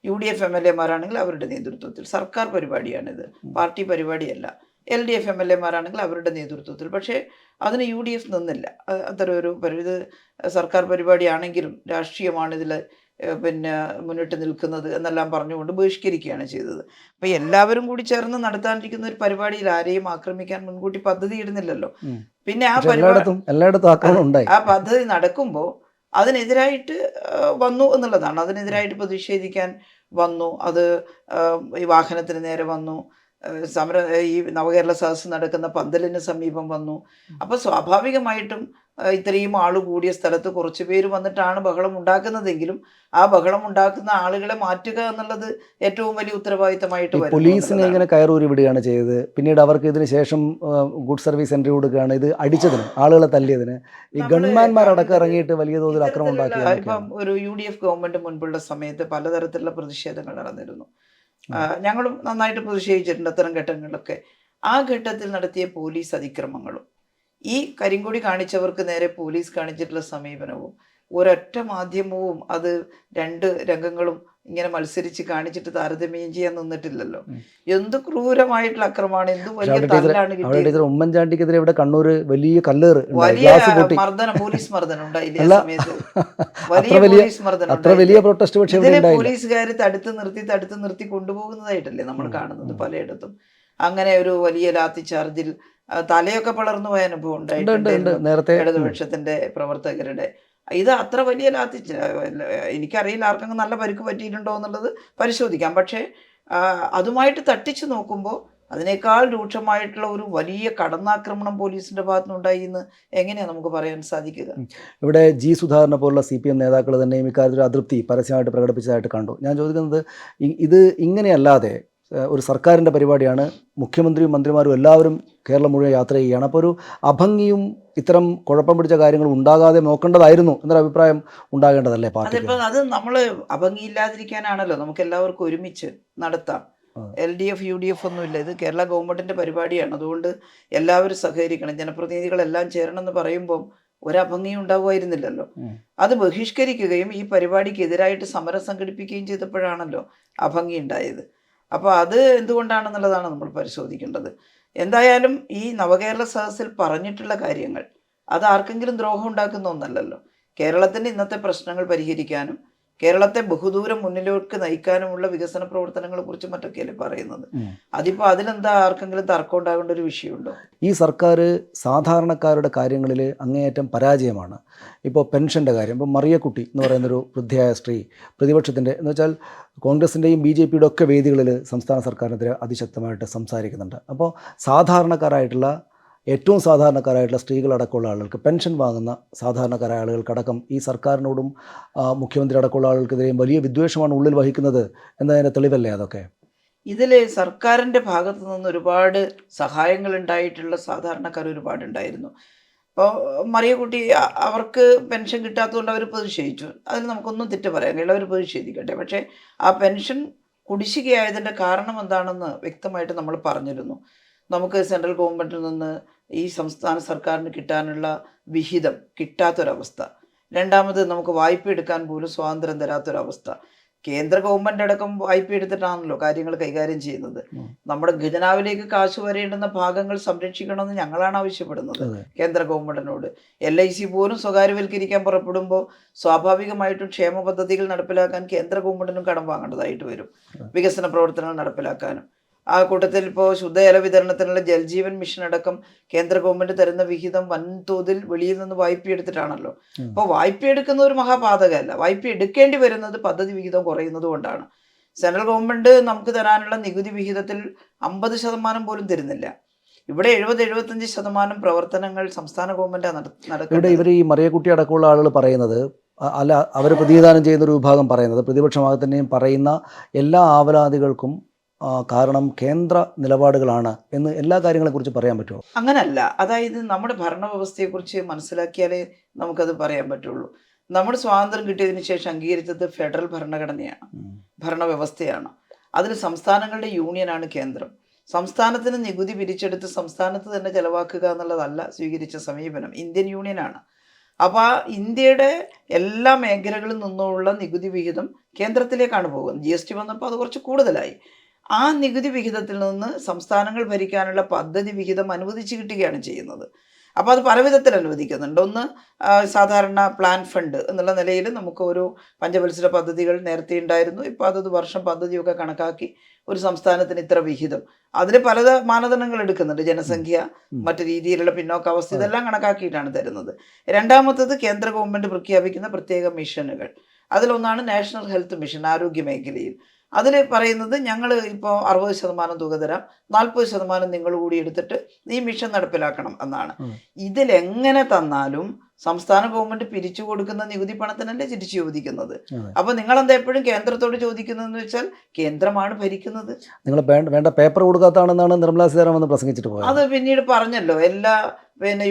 UDF MLA-മാരാണെങ്കിൽ അവരുടെ നേതൃത്വത്തിൽ. സർക്കാർ പരിപാടിയാണിത്, പാർട്ടി പരിപാടിയല്ല. LDF MLA-മാരാണെങ്കിൽ അവരുടെ നേതൃത്വത്തിൽ. പക്ഷേ അതിന് UDF നിന്നില്ല. അത്തരം ഒരു ഇത് സർക്കാർ പരിപാടിയാണെങ്കിലും രാഷ്ട്രീയമാണിതിൽ മുന്നിട്ട് നിൽക്കുന്നത് എന്നെല്ലാം പറഞ്ഞുകൊണ്ട് ബഹിഷ്കരിക്കുകയാണ് ചെയ്തത്. അപ്പോൾ എല്ലാവരും കൂടി ചേർന്ന് നടത്താനിരിക്കുന്ന ഒരു പരിപാടിയിൽ ആരെയും ആക്രമിക്കാൻ മുൻകൂട്ടി പദ്ധതി ഇടുന്നില്ലല്ലോ. പിന്നെ ആ പദ്ധതി നടക്കുമ്പോൾ അതിനെതിരായിട്ട് വന്നു എന്നുള്ളതാണ്. അതിനെതിരായിട്ട് പ്രതിഷേധിക്കാൻ വന്നു. അത് ഈ വാഹനത്തിന് നേരെ വന്നു, ഈ നവകേരള സദസ്സ് നടക്കുന്ന പന്തലിന് സമീപം വന്നു. അപ്പോൾ സ്വാഭാവികമായിട്ടും ഇത്രയും ആൾ കൂടിയ സ്ഥലത്ത് കുറച്ച് പേര് വന്നിട്ടാണ് ബഹളം ഉണ്ടാക്കുന്നതെങ്കിലും ആ ബഹളം ഉണ്ടാക്കുന്ന ആളുകളെ മാറ്റുക എന്നുള്ളത് ഏറ്റവും വലിയ ഉത്തരവാദിത്തമായിട്ട് വരും. പോലീസിനെ ഇങ്ങനെ കയറൂരി വിടുകയാണ് ചെയ്തത്. പിന്നീട് അവർക്ക് ഇതിന് ശേഷം ഗുഡ് സർവീസ് എൻട്രി കൊടുക്കുകയാണ്. ഇത് അടിച്ചതിന്, ആളുകളെ തല്ലിയതിന് ഈ ഗൺമാൻമാരടക്കം ഇറങ്ങിയിട്ട് വലിയ തോതിൽ ആക്രമണം ഉണ്ടാക്കി. ഇപ്പം ഒരു UDF ഗവൺമെന്റ് മുൻപുള്ള സമയത്ത് പലതരത്തിലുള്ള പ്രതിഷേധങ്ങൾ നടന്നിരുന്നു. ഞങ്ങളും നന്നായിട്ട് പ്രതിഷേധിച്ചിട്ടുണ്ട് അത്തരം ഘട്ടങ്ങളിലൊക്കെ. ആ ഘട്ടത്തിൽ നടത്തിയ പോലീസ് അതിക്രമങ്ങളും ഈ കരിങ്കൊടി കാണിച്ചവർക്ക് നേരെ പോലീസ് കാണിച്ചിട്ടുള്ള സമീപനവും ഒരൊറ്റ മാധ്യമവും അത് 2 രംഗങ്ങളും ഇങ്ങനെ മത്സരിച്ച് കാണിച്ചിട്ട് താരതമ്യം ചെയ്യാൻ നിന്നിട്ടില്ലല്ലോ. എന്ത് ക്രൂരമായിട്ടുള്ള അക്രമമാണ്, എന്ത് വലിയ തല്ലാണ് കിട്ടിയത്. ഉമ്മൻചാണ്ടിക്കെതിരെ ഇവിടെ കണ്ണൂർ വലിയ കല്ലേറ്, വലിയ മർദ്ദനം, പോലീസ് മർദ്ദനം ഉണ്ടായില്ലേ ആ സമയത്ത്? വലിയ പോലീസ് മർദ്ദനം. ഇതിലെ പോലീസുകാർ തടുത്ത് നിർത്തി കൊണ്ടുപോകുന്നതായിട്ടല്ലേ നമ്മൾ കാണുന്നത് പലയിടത്തും. അങ്ങനെ ഒരു വലിയ ലാത്തി ചാർജിൽ തലയൊക്കെ പിളർന്നു പോയ അനുഭവം ഉണ്ടായിട്ടുണ്ട് ഇടതുപക്ഷത്തിന്റെ പ്രവർത്തകരുടെ. ഇത് അത്ര വലിയ എനിക്കറിയില്ല ആർക്കെങ്കിലും നല്ല പരിക്ക് പറ്റിയിട്ടുണ്ടോ എന്നുള്ളത് പരിശോധിക്കാം. പക്ഷേ അതുമായിട്ട് തട്ടിച്ചു നോക്കുമ്പോൾ അതിനേക്കാൾ രൂക്ഷമായിട്ടുള്ള ഒരു വലിയ കടന്നാക്രമണം പോലീസിന്റെ ഭാഗത്തുനിന്നുണ്ടായി എന്ന് എങ്ങനെയാണ് നമുക്ക് പറയാൻ സാധിക്കുക? ഇവിടെ സുധാകരനെ പോലുള്ള CPM നേതാക്കൾ തന്നെയും ഇക്കാര്യത്തിൽ അതൃപ്തി പരസ്യമായിട്ട് പ്രകടിപ്പിച്ചതായിട്ട് കണ്ടു. ഞാൻ ചോദിക്കുന്നത്, ഇത് ഇങ്ങനെയല്ലാതെ ഒരു സർക്കാരിൻ്റെ പരിപാടിയാണ്, മുഖ്യമന്ത്രിയും മന്ത്രിമാരും എല്ലാവരും കേരളം മുഴുവൻ യാത്ര ചെയ്യുകയാണ്. അപ്പോൾ ഒരു അഭംഗിയും ഇത്തരം കുഴപ്പം പിടിച്ച കാര്യങ്ങൾ ഉണ്ടാകാതെ നോക്കേണ്ടതായിരുന്നു എന്നൊരു അഭിപ്രായം ഉണ്ടാകേണ്ടതല്ലേ പാർട്ടി? അതിപ്പോൾ അത് നമ്മൾ അഭംഗിയില്ലാതിരിക്കാനാണല്ലോ നമുക്ക് എല്ലാവർക്കും ഒരുമിച്ച് നടത്താം. LDF UDF ഒന്നുമില്ല, ഇത് കേരള ഗവൺമെൻറ്റിൻ്റെ പരിപാടിയാണ്. അതുകൊണ്ട് എല്ലാവരും സഹകരിക്കണം, ജനപ്രതിനിധികളെല്ലാം ചേരണം എന്ന് പറയുമ്പം ഒരഭംഗിയും ഉണ്ടാവുമായിരുന്നില്ലല്ലോ. അത് ബഹിഷ്കരിക്കുകയും ഈ പരിപാടിക്ക് എതിരായിട്ട് സമരം സംഘടിപ്പിക്കുകയും ചെയ്തപ്പോഴാണല്ലോ അഭംഗി ഉണ്ടായത്. അപ്പോൾ അത് എന്തുകൊണ്ടാണെന്നുള്ളതാണ് നമ്മൾ പരിശോധിക്കേണ്ടത്. എന്തായാലും ഈ നവകേരള സദസ്സിൽ പറഞ്ഞിട്ടുള്ള കാര്യങ്ങൾ അത് ആർക്കെങ്കിലും ദ്രോഹം ഉണ്ടാക്കുന്ന ഒന്നല്ലല്ലോ. കേരളത്തിൻ്റെ ഇന്നത്തെ പ്രശ്നങ്ങൾ പരിഹരിക്കാനും കേരളത്തെ ബഹുദൂരം മുന്നിലേക്ക് നയിക്കാനുമുള്ള വികസന പ്രവർത്തനങ്ങളെ കുറിച്ച് മറ്റൊക്കെയല്ലേ പറയുന്നത്. അതിപ്പോൾ അതിലെന്താ ആർക്കെങ്കിലും തർക്കം ഉണ്ടാകേണ്ട ഒരു വിഷയമുണ്ടോ? ഈ സർക്കാർ സാധാരണക്കാരുടെ കാര്യങ്ങളിൽ അങ്ങേയറ്റം പരാജയമാണ്. ഇപ്പോൾ പെൻഷൻ്റെ കാര്യം, ഇപ്പോൾ മറിയക്കുട്ടി എന്ന് പറയുന്നൊരു വൃദ്ധയായ സ്ത്രീ പ്രതിപക്ഷത്തിൻ്റെ എന്ന് വെച്ചാൽ കോൺഗ്രസിൻ്റെയും BJPയുടെ ഒക്കെ വേദികളിൽ സംസ്ഥാന സർക്കാരിനെതിരെ അതിശക്തമായിട്ട് സംസാരിക്കുന്നുണ്ട്. അപ്പോൾ ഏറ്റവും സാധാരണക്കാരായിട്ടുള്ള സ്ത്രീകളടക്കമുള്ള ആളുകൾക്ക്, പെൻഷൻ വാങ്ങുന്ന സാധാരണക്കാരായ ആളുകൾക്കടക്കം ഈ സർക്കാരിനോടും മുഖ്യമന്ത്രി അടക്കമുള്ള ആളുകൾക്കെതിരെയും വലിയ വിദ്വേഷമാണ് ഉള്ളിൽ വഹിക്കുന്നത് എന്നതിൻ്റെ തെളിവല്ലേ അതൊക്കെ? ഇതിൽ സർക്കാരിൻ്റെ ഭാഗത്തു നിന്ന് ഒരുപാട് സഹായങ്ങൾ ഉണ്ടായിട്ടുള്ള സാധാരണക്കാർ ഒരുപാടുണ്ടായിരുന്നു. ഇപ്പോൾ മറിയക്കുട്ടി അവർക്ക് പെൻഷൻ കിട്ടാത്തതുകൊണ്ട് അവർ പ്രതിഷേധിച്ചു. അതിൽ നമുക്കൊന്നും തെറ്റ് പറയാൻ കഴിയില്ല, അവർ പ്രതിഷേധിക്കട്ടെ. പക്ഷേ ആ പെൻഷൻ കുടിശ്ശികയായതിൻ്റെ കാരണം എന്താണെന്ന് വ്യക്തമായിട്ട് നമ്മൾ പറഞ്ഞിരുന്നു. നമുക്ക് സെൻട്രൽ ഗവൺമെൻറ്റിൽ നിന്ന് ഈ സംസ്ഥാന സർക്കാരിന് കിട്ടാനുള്ള വിഹിതം കിട്ടാത്തൊരവസ്ഥ. രണ്ടാമത് നമുക്ക് വായ്പ എടുക്കാൻ പോലും സ്വാതന്ത്ര്യം തരാത്തൊരവസ്ഥ. കേന്ദ്ര ഗവൺമെൻറ് അടക്കം വായ്പ എടുത്തിട്ടാണല്ലോ കാര്യങ്ങൾ കൈകാര്യം ചെയ്യുന്നത്. നമ്മുടെ ഖജനാവിലേക്ക് കാശ് വരേണ്ടുന്ന ഭാഗങ്ങൾ സംരക്ഷിക്കണമെന്ന് ഞങ്ങളാണ് ആവശ്യപ്പെടുന്നത് കേന്ദ്ര ഗവൺമെൻറ്റിനോട്. LIC പോലും സ്വകാര്യവൽക്കരിക്കാൻ പുറപ്പെടുമ്പോൾ സ്വാഭാവികമായിട്ടും ക്ഷേമ പദ്ധതികൾ നടപ്പിലാക്കാൻ കേന്ദ്ര ഗവൺമെൻറ്റിനും കടം വാങ്ങേണ്ടതായിട്ട് വരും, വികസന പ്രവർത്തനങ്ങൾ നടപ്പിലാക്കാനും. ആ കൂട്ടത്തിൽ ഇപ്പോൾ ശുദ്ധജല വിതരണത്തിനുള്ള ജൽജീവൻ മിഷൻ അടക്കം കേന്ദ്ര ഗവൺമെൻറ് തരുന്ന വിഹിതം വൻതോതിൽ വെളിയിൽ നിന്ന് വായ്പ എടുത്തിട്ടാണല്ലോ. അപ്പോൾ വായ്പ എടുക്കുന്ന ഒരു മഹാപാതകമല്ല, വായ്പ എടുക്കേണ്ടി വരുന്നത് പദ്ധതി വിഹിതം കുറയുന്നത് കൊണ്ടാണ്. സെൻട്രൽ ഗവൺമെൻറ് നമുക്ക് തരാനുള്ള നികുതി വിഹിതത്തിൽ 50% പോലും തരുന്നില്ല. ഇവിടെ 70-75% പ്രവർത്തനങ്ങൾ സംസ്ഥാന ഗവൺമെൻറ്റാണ് നടക്കുന്നത്. ഇവിടെ ഇവർ ഈ മറിയക്കുട്ടി അടക്കമുള്ള ആളുകൾ പറയുന്നത്, അല്ല അവർ പ്രതിനിധാനം ചെയ്യുന്ന ഒരു വിഭാഗം പറയുന്നത്, പ്രതിപക്ഷഭാഗത്തിൻ്റെയും പറയുന്ന എല്ലാ ആവലാതികൾക്കും കാരണം കേന്ദ്ര നിലപാടുകളാണ് എന്ന് എല്ലാ കാര്യങ്ങളെക്കുറിച്ച് പറയാൻ പറ്റുമോ? അങ്ങനല്ല. അതായത് നമ്മുടെ ഭരണവ്യവസ്ഥയെക്കുറിച്ച് മനസ്സിലാക്കിയാലേ നമുക്കത് പറയാൻ പറ്റുള്ളൂ. നമ്മുടെ സ്വാതന്ത്ര്യം കിട്ടിയതിന് ശേഷം അംഗീകരിച്ചത് ഫെഡറൽ ഭരണഘടനയാണ്, ഭരണവ്യവസ്ഥയാണ്. അതിൽ സംസ്ഥാനങ്ങളുടെ യൂണിയനാണ് കേന്ദ്രം. സംസ്ഥാനത്തിന് നികുതി പിരിച്ചെടുത്ത് സംസ്ഥാനത്ത് തന്നെ ചെലവാക്കുക എന്നുള്ളതല്ല സ്വീകരിച്ച സമീപനം, ഇന്ത്യൻ യൂണിയനാണ്. അപ്പോൾ ഇന്ത്യയുടെ എല്ലാ മേഖലകളിൽ നിന്നുള്ള നികുതി വിഹിതം കേന്ദ്രത്തിലേക്കാണ് പോകുന്നത്. GST വന്നപ്പോൾ അത് കുറച്ച് കൂടുതലായി. ആ നികുതി വിഹിതത്തിൽ നിന്ന് സംസ്ഥാനങ്ങൾ ഭരിക്കാനുള്ള പദ്ധതി വിഹിതം അനുവദിച്ച് കിട്ടുകയാണ് ചെയ്യുന്നത്. അപ്പോൾ അത് പല വിധത്തിൽ അനുവദിക്കുന്നുണ്ട്. ഒന്ന്, സാധാരണ പ്ലാൻ ഫണ്ട് എന്നുള്ള നിലയിൽ നമുക്ക് ഒരു പഞ്ചവത്സര പദ്ധതികൾ നേരത്തെ ഉണ്ടായിരുന്നു. ഇപ്പോൾ അതത് വർഷം പദ്ധതിയൊക്കെ കണക്കാക്കി ഒരു സംസ്ഥാനത്തിന് ഇത്ര വിഹിതം, അതിൽ പല മാനദണ്ഡങ്ങൾ എടുക്കുന്നുണ്ട്, ജനസംഖ്യ, മറ്റു രീതിയിലുള്ള പിന്നോക്കാവസ്ഥ, ഇതെല്ലാം കണക്കാക്കിയിട്ടാണ് തരുന്നത്. രണ്ടാമത്തത് കേന്ദ്ര ഗവൺമെൻറ് പ്രഖ്യാപിക്കുന്ന പ്രത്യേക മിഷനുകൾ. അതിലൊന്നാണ് നാഷണൽ ഹെൽത്ത് മിഷൻ, ആരോഗ്യ മേഖലയിൽ. അതിൽ പറയുന്നത് ഞങ്ങൾ ഇപ്പോൾ 60% തുക തരാം, 40% നിങ്ങൾ കൂടി എടുത്തിട്ട് ഈ മിഷൻ നടപ്പിലാക്കണം എന്നാണ്. ഇതിലെങ്ങനെ തന്നാലും സംസ്ഥാന ഗവൺമെൻറ് പിരിച്ചു കൊടുക്കുന്ന നികുതി പണത്തിനല്ലേ തിരിച്ചു ചോദിക്കുന്നത്. അപ്പോൾ നിങ്ങളെന്താ എപ്പോഴും കേന്ദ്രത്തോട് ചോദിക്കുന്നതെന്ന് വെച്ചാൽ കേന്ദ്രമാണ് ഭരിക്കുന്നത്. നിങ്ങൾ വേണ്ട പേപ്പർ കൊടുക്കാത്താണെന്നാണ് നിർമ്മലാ സീതാരാമൻ പ്രസംഗിച്ചിട്ട് പോയത്. അത് പിന്നീട് പറഞ്ഞല്ലോ, എല്ലാ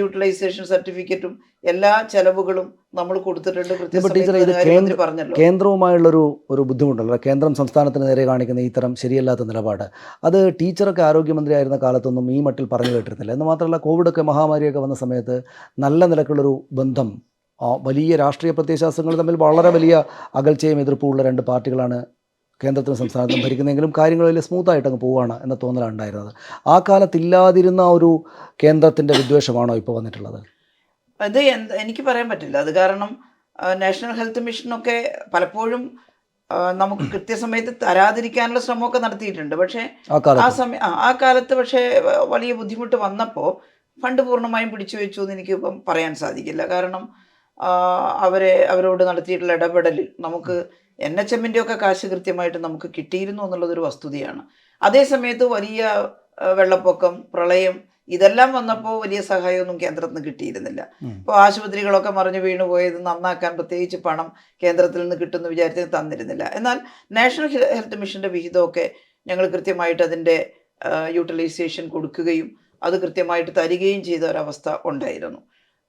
യൂട്ടിലൈസേഷൻ സർട്ടിഫിക്കറ്റും എല്ലാ ചെലവുകളും നമ്മൾ കൊടുത്തിട്ടുണ്ട്. പറഞ്ഞല്ലോ, കേന്ദ്രവുമായുള്ളൊരു ബുദ്ധിമുട്ടല്ല, കേന്ദ്രം സംസ്ഥാനത്തിന് നേരെ കാണിക്കുന്ന ഇത്തരം ശരിയല്ലാത്ത നിലപാട്. അത് ടീച്ചറൊക്കെ ആരോഗ്യമന്ത്രി ആയിരുന്ന കാലത്തൊന്നും ഈ മട്ടിൽ പറഞ്ഞു കേട്ടിരുന്നില്ല. എന്ന് മാത്രമല്ല, കോവിഡൊക്കെ മഹാമാരിയൊക്കെ വന്ന സമയത്ത് നല്ല നിലക്കുള്ളൊരു ബന്ധം, വലിയ രാഷ്ട്രീയ പ്രത്യയശാസ്ത്രങ്ങൾ തമ്മിൽ വളരെ വലിയ അകൽച്ചയും എതിർപ്പുമുള്ള രണ്ട് പാർട്ടികളാണ് കേന്ദ്രത്തിനും സംസ്ഥാനത്തും ഭരിക്കുന്നതെങ്കിലും കാര്യങ്ങൾ വലിയ സ്മൂത്തായിട്ട് അങ്ങ് പോവുകയാണ് എന്ന തോന്നലാണ് ഉണ്ടായിരുന്നത്. ആ കാലത്തില്ലാതിരുന്ന ഒരു കേന്ദ്രത്തിൻ്റെ വിദ്വേഷമാണോ ഇപ്പോൾ വന്നിട്ടുള്ളത്? അത് എനിക്ക് പറയാൻ പറ്റില്ല. അത് കാരണം നാഷണൽ ഹെൽത്ത് മിഷനൊക്കെ പലപ്പോഴും നമുക്ക് കൃത്യസമയത്ത് തരാതിരിക്കാനുള്ള ശ്രമമൊക്കെ നടത്തിയിട്ടുണ്ട്. പക്ഷേ ആ കാലത്ത് പക്ഷേ വലിയ ബുദ്ധിമുട്ട് വന്നപ്പോൾ ഫണ്ട് പൂർണ്ണമായും പിടിച്ചു വെച്ചു എന്ന് എനിക്കിപ്പം പറയാൻ സാധിക്കില്ല. കാരണം അവരോട് നടത്തിയിട്ടുള്ള ഇടപെടലിൽ നമുക്ക് NHMൻ്റെ ഒക്കെ കാശ് കൃത്യമായിട്ട് നമുക്ക് കിട്ടിയിരുന്നു എന്നുള്ളതൊരു വസ്തുതയാണ്. അതേസമയത്ത് വലിയ വെള്ളപ്പൊക്കം, പ്രളയം ഇതെല്ലാം വന്നപ്പോൾ വലിയ സഹായമൊന്നും കേന്ദ്രത്തിൽ നിന്ന് കിട്ടിയിരുന്നില്ല. ഇപ്പോൾ ആശുപത്രികളൊക്കെ മറിഞ്ഞു വീണു പോയത് നന്നാക്കാൻ പ്രത്യേകിച്ച് പണം കേന്ദ്രത്തിൽ നിന്ന് കിട്ടുമെന്ന് വിചാരിച്ച് തന്നിരുന്നില്ല. എന്നാൽ നാഷണൽ ഹെൽത്ത് മിഷൻ്റെ വിഹിതമൊക്കെ ഞങ്ങൾ കൃത്യമായിട്ട് അതിൻ്റെ യൂട്ടിലൈസേഷൻ കൊടുക്കുകയും അത് കൃത്യമായിട്ട് തരികയും ചെയ്ത ഒരവസ്ഥ ഉണ്ടായിരുന്നു.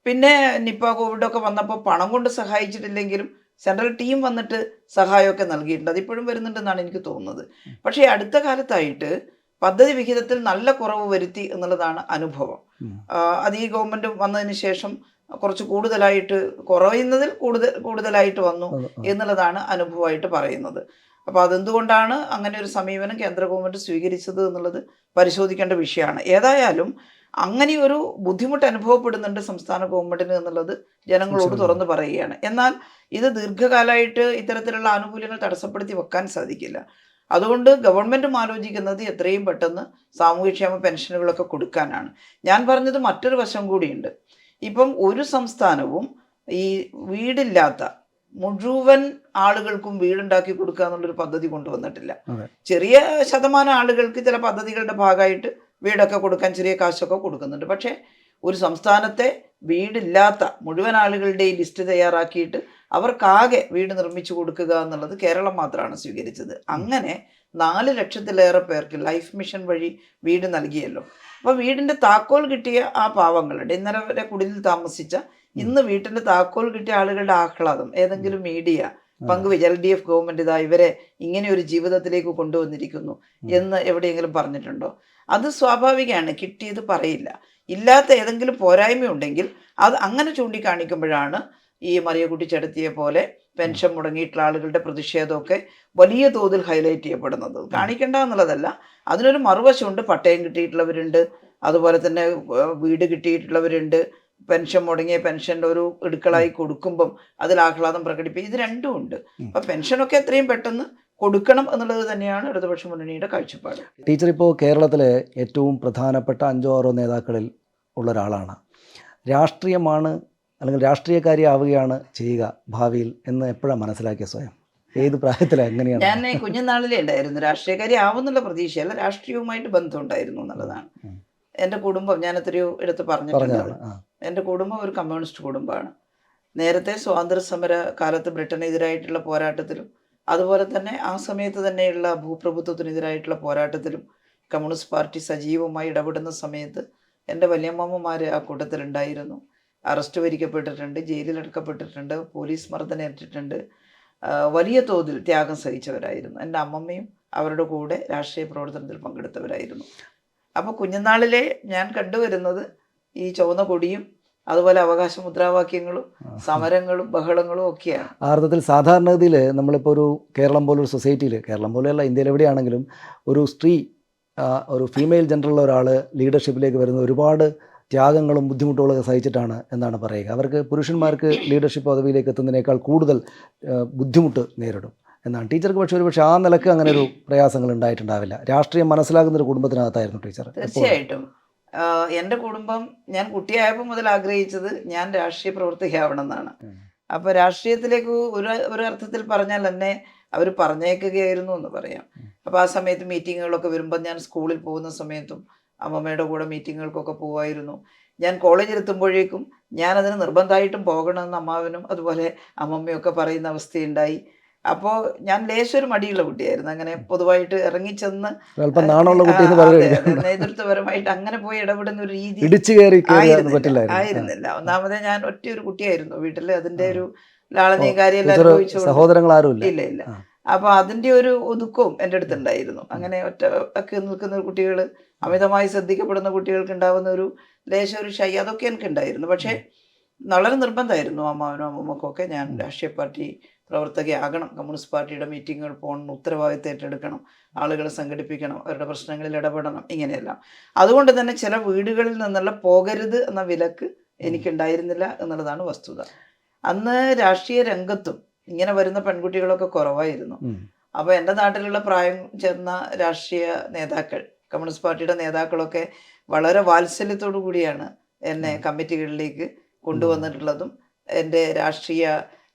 പിന്നെ നിപ്പ കോവിഡൊക്കെ വന്നപ്പോൾ പണം കൊണ്ട് സഹായിച്ചിട്ടില്ലെങ്കിലും സെൻട്രൽ ടീം വന്നിട്ട് സഹായമൊക്കെ നൽകിയിട്ടുണ്ട്. അതിപ്പോഴും വരുന്നുണ്ടെന്നാണ് എനിക്ക് തോന്നുന്നത്. പക്ഷേ അടുത്ത കാലത്തായിട്ട് പദ്ധതി വിഹിതത്തിൽ നല്ല കുറവ് വരുത്തി എന്നുള്ളതാണ് അനുഭവം. അത് ഈ ഗവൺമെൻറ് വന്നതിന് ശേഷം കുറച്ച് കൂടുതലായിട്ട് കുറയുന്നതിൽ കൂടുതലായിട്ട് വന്നു എന്നുള്ളതാണ് അനുഭവമായിട്ട് പറയുന്നത്. അപ്പോൾ അതെന്തുകൊണ്ടാണ് അങ്ങനെ ഒരു സമീപനം കേന്ദ്ര ഗവൺമെൻറ് സ്വീകരിച്ചത് എന്നുള്ളത് പരിശോധിക്കേണ്ട വിഷയമാണ്. ഏതായാലും അങ്ങനെ ഒരു ബുദ്ധിമുട്ട് അനുഭവപ്പെടുന്നുണ്ട് സംസ്ഥാന ഗവൺമെൻറ്റിന് എന്നുള്ളത് ജനങ്ങളോട് തുറന്നു പറയുകയാണ്. എന്നാൽ ഇത് ദീർഘകാലമായിട്ട് ഇത്തരത്തിലുള്ള ആനുകൂല്യങ്ങൾ തടസ്സപ്പെടുത്തി വെക്കാൻ സാധിക്കില്ല. അതുകൊണ്ട് ഗവൺമെൻറ്റും ആലോചിക്കുന്നത് എത്രയും പെട്ടെന്ന് സാമൂഹ്യക്ഷേമ പെൻഷനുകളൊക്കെ കൊടുക്കാനാണ്. ഞാൻ പറഞ്ഞത് മറ്റൊരു വശം കൂടിയുണ്ട്. ഇപ്പം ഒരു സംസ്ഥാനവും ഈ വീടില്ലാത്ത മുഴുവൻ ആളുകൾക്കും വീടുണ്ടാക്കി കൊടുക്കുക എന്നുള്ളൊരു പദ്ധതി കൊണ്ടുവന്നിട്ടില്ല. ചെറിയ ശതമാനം ആളുകൾക്ക് ചില പദ്ധതികളുടെ ഭാഗമായിട്ട് വീടൊക്കെ കൊടുക്കാൻ ചെറിയ കാശൊക്കെ കൊടുക്കുന്നുണ്ട്. പക്ഷേ ഒരു സംസ്ഥാനത്തെ വീടില്ലാത്ത മുഴുവൻ ആളുകളുടെയും ലിസ്റ്റ് തയ്യാറാക്കിയിട്ട് അവർക്കാകെ വീട് നിർമ്മിച്ചു കൊടുക്കുക എന്നുള്ളത് കേരളം മാത്രമാണ് സ്വീകരിച്ചത്. അങ്ങനെ 4 ലക്ഷത്തിലേറെ പേർക്ക് ലൈഫ് മിഷൻ വഴി വീട് നൽകിയല്ലോ. അപ്പോൾ വീടിൻ്റെ താക്കോൽ കിട്ടിയ ആ പാവങ്ങളുടെ ഇന്നലെ വരെ കുടിലിൽ താമസിച്ച ഇന്ന് വീട്ടിൻ്റെ താക്കോൽ കിട്ടിയ ആളുകളുടെ ആഹ്ലാദം ഏതെങ്കിലും മീഡിയ പങ്കുവെച്ച് LDF ഗവൺമെൻറ് ഇതാ ഇവരെ ഇങ്ങനെ ഒരു ജീവിതത്തിലേക്ക് കൊണ്ടുവന്നിരിക്കുന്നു എന്ന് എവിടെയെങ്കിലും പറഞ്ഞിട്ടുണ്ടോ? അത് സ്വാഭാവികമാണ്, കിട്ടിയത് പറയില്ല. ഇല്ലാത്ത ഏതെങ്കിലും പോരായ്മയുണ്ടെങ്കിൽ അത് അങ്ങനെ ചൂണ്ടിക്കാണിക്കുമ്പോഴാണ് ഈ മറിയക്കുട്ടി ചെടത്തിയെ പോലെ പെൻഷൻ മുടങ്ങിയിട്ടുള്ള ആളുകളുടെ പ്രതിഷേധമൊക്കെ വലിയ തോതിൽ ഹൈലൈറ്റ് ചെയ്യപ്പെടുന്നത്. കാണിക്കേണ്ട എന്നുള്ളതല്ല, അതിനൊരു മറുവശമുണ്ട്. പട്ടയം കിട്ടിയിട്ടുള്ളവരുണ്ട്, അതുപോലെ തന്നെ വീട് കിട്ടിയിട്ടുള്ളവരുണ്ട്. പെൻഷൻ മുടങ്ങിയ പെൻഷൻ്റെ ഒരു ഇടുക്കളായി കൊടുക്കുമ്പം അതിൽ ആഹ്ലാദം പ്രകടിപ്പിക്കും. ഇത് രണ്ടും ഉണ്ട്. അപ്പം പെൻഷനൊക്കെ എത്രയും പെട്ടെന്ന് കൊടുക്കണം എന്നുള്ളത് തന്നെയാണ് ഇടതുപക്ഷ മുന്നണിയുടെ കാഴ്ചപ്പാട്. ടീച്ചർ ഇപ്പോൾ കേരളത്തിലെ ഏറ്റവും പ്രധാനപ്പെട്ട 5-6 നേതാക്കളിൽ ഉള്ള ഒരാളാണ്. രാഷ്ട്രീയമാണ് അല്ലെങ്കിൽ രാഷ്ട്രീയക്കാരിയാവുകയാണ് ചെയ്യുക ഭാവിയിൽ എന്ന് എപ്പോഴാണ് മനസ്സിലാക്കിയ സ്വയം? ഏത് പ്രായത്തിലാണ്? എങ്ങനെയാണ്? ഞാൻ കുഞ്ഞുനാളിലേ ഉണ്ടായിരുന്നു രാഷ്ട്രീയക്കാരി ആവുന്നുള്ള പ്രതീക്ഷയല്ല, രാഷ്ട്രീയവുമായിട്ട് ബന്ധമുണ്ടായിരുന്നു എന്നുള്ളതാണ്. എൻ്റെ കുടുംബം ഞാൻ എത്രയോ എടുത്ത് പറഞ്ഞിട്ടുണ്ട്. എൻ്റെ കുടുംബം ഒരു കമ്മ്യൂണിസ്റ്റ് കുടുംബമാണ്. നേരത്തെ സ്വാതന്ത്ര്യ സമര കാലത്ത് ബ്രിട്ടനെതിരായിട്ടുള്ള പോരാട്ടത്തിലും അതുപോലെ തന്നെ ആ സമയത്ത് തന്നെയുള്ള ഭൂപ്രഭുത്വത്തിനെതിരായിട്ടുള്ള പോരാട്ടത്തിലും കമ്മ്യൂണിസ്റ്റ് പാർട്ടി സജീവമായി ഇടപെടുന്ന സമയത്ത് എൻ്റെ വല്യമ്മമാർ ആ കൂട്ടത്തിലുണ്ടായിരുന്നു. Arrest വരിക്കപ്പെട്ടിട്ടുണ്ട്, ജയിലിലടക്കപ്പെട്ടിട്ടുണ്ട്, police മർദ്ദനേറ്റിട്ടുണ്ട്. വലിയ തോതിൽ ത്യാഗം സഹിച്ചവരായിരുന്നു. എൻ്റെ അമ്മമ്മയും അവരുടെ കൂടെ രാഷ്ട്രീയ പ്രവർത്തനത്തിൽ പങ്കെടുത്തവരായിരുന്നു. അപ്പോൾ കുഞ്ഞുനാളിലെ ഞാൻ കണ്ടുവരുന്നത് ഈ ചുവന്ന കൊടിയും അതുപോലെ അവകാശ മുദ്രാവാക്യങ്ങളും സമരങ്ങളും ബഹളങ്ങളും ഒക്കെയാണ്. ആ അർത്ഥത്തിൽ സാധാരണഗതിയിൽ നമ്മളിപ്പോൾ ഒരു കേരളം പോലൊരു സൊസൈറ്റിയിൽ, കേരളം പോലെയല്ല ഇന്ത്യയിൽ എവിടെയാണെങ്കിലും, ഒരു സ്ത്രീ ഒരു ഫീമെയിൽ ജെൻഡറുള്ള ഒരാൾ ലീഡർഷിപ്പിലേക്ക് വരുന്ന ഒരുപാട് ത്യാഗങ്ങളും ബുദ്ധിമുട്ടുകളൊക്കെ സഹിച്ചിട്ടാണ് എന്നാണ് പറയുക. അവർക്ക് പുരുഷന്മാർക്ക് ലീഡർഷിപ്പ് പദവിയിലേക്ക് എത്തുന്നതിനേക്കാൾ കൂടുതൽ ബുദ്ധിമുട്ട് നേരിടും എന്നാണ്. ടീച്ചർക്ക് പക്ഷേ ആ നിലക്ക് അങ്ങനെ ഒരു പ്രയാസങ്ങൾ ഉണ്ടായിട്ടുണ്ടാവില്ല. രാഷ്ട്രീയം മനസ്സിലാകുന്നൊരു കുടുംബത്തിനകത്തായിരുന്നു ടീച്ചർ. തീർച്ചയായിട്ടും എൻ്റെ കുടുംബം ഞാൻ കുട്ടിയായപ്പോൾ മുതൽ ആഗ്രഹിച്ചത് ഞാൻ രാഷ്ട്രീയ പ്രവർത്തകയാവണം എന്നാണ്. അപ്പോൾ രാഷ്ട്രീയത്തിലേക്ക് ഒരു അർത്ഥത്തിൽ പറഞ്ഞാൽ എന്നെ അവർ പറഞ്ഞേക്കുകയായിരുന്നു എന്ന് പറയാം. അപ്പോൾ ആ സമയത്ത് മീറ്റിങ്ങുകളൊക്കെ വരുമ്പോൾ ഞാൻ സ്കൂളിൽ പോകുന്ന സമയത്തും അമ്മമ്മയുടെ കൂടെ മീറ്റിങ്ങുകൾക്കൊക്കെ പോവായിരുന്നു. ഞാൻ കോളേജിലെത്തുമ്പോഴേക്കും ഞാനതിന് നിർബന്ധമായിട്ടും പോകണമെന്ന് അമ്മാവനും അതുപോലെ അമ്മമ്മയൊക്കെ പറയുന്ന അവസ്ഥയുണ്ടായി. അപ്പോൾ ഞാൻ ലേശൊരു മടിയുള്ള കുട്ടിയായിരുന്നു. അങ്ങനെ പൊതുവായിട്ട് ഇറങ്ങിച്ചെന്ന് നേതൃത്വപരമായിട്ട് അങ്ങനെ പോയി ഇടപെടുന്ന ഒരു രീതി ആയിരുന്നില്ല. ഒന്നാമതേ ഞാൻ ഒറ്റ ഒരു കുട്ടിയായിരുന്നു വീട്ടിൽ. അതിൻ്റെ ഒരു ലാളനീയ കാര്യമെല്ലാം അനുഭവിച്ചു. ഇല്ല. അപ്പോൾ അതിൻ്റെ ഒരു ഒതുക്കവും എൻ്റെ അടുത്തുണ്ടായിരുന്നു. അങ്ങനെ ഒക്കെ നിൽക്കുന്ന കുട്ടികൾ, അമിതമായി ശ്രദ്ധിക്കപ്പെടുന്ന കുട്ടികൾക്ക് ഉണ്ടാകുന്ന ഒരു ലേശം ഒരു ഷൈ, അതൊക്കെ എനിക്കുണ്ടായിരുന്നു. പക്ഷേ വളരെ നിർബന്ധമായിരുന്നു അമ്മാവനും അമ്മമ്മക്കൊക്കെ ഞാൻ രാഷ്ട്രീയ പാർട്ടി പ്രവർത്തകയാകണം, കമ്മ്യൂണിസ്റ്റ് പാർട്ടിയുടെ മീറ്റിങ്ങുകൾ പോകണം, ഉത്തരവാദിത്തം ഏറ്റെടുക്കണം, ആളുകളെ സംഘടിപ്പിക്കണം, അവരുടെ പ്രശ്നങ്ങളിൽ ഇടപെടണം, ഇങ്ങനെയെല്ലാം. അതുകൊണ്ട് തന്നെ ചില വീടുകളിൽ നിന്നുള്ള പോകരുത് എന്ന വിലക്ക് എനിക്കുണ്ടായിരുന്നില്ല എന്നുള്ളതാണ് വസ്തുത. അന്ന് രാഷ്ട്രീയ രംഗത്തും ഇങ്ങനെ വരുന്ന പെൺകുട്ടികളൊക്കെ കുറവായിരുന്നു. അപ്പോൾ എൻ്റെ നാട്ടിലുള്ള പ്രായം ചേർന്ന രാഷ്ട്രീയ നേതാക്കൾ, കമ്മ്യൂണിസ്റ്റ് പാർട്ടിയുടെ നേതാക്കളൊക്കെ വളരെ വാത്സല്യത്തോടു കൂടിയാണ് എന്നെ കമ്മിറ്റികളിലേക്ക് കൊണ്ടുവന്നിട്ടുള്ളതും എൻ്റെ രാഷ്ട്രീയ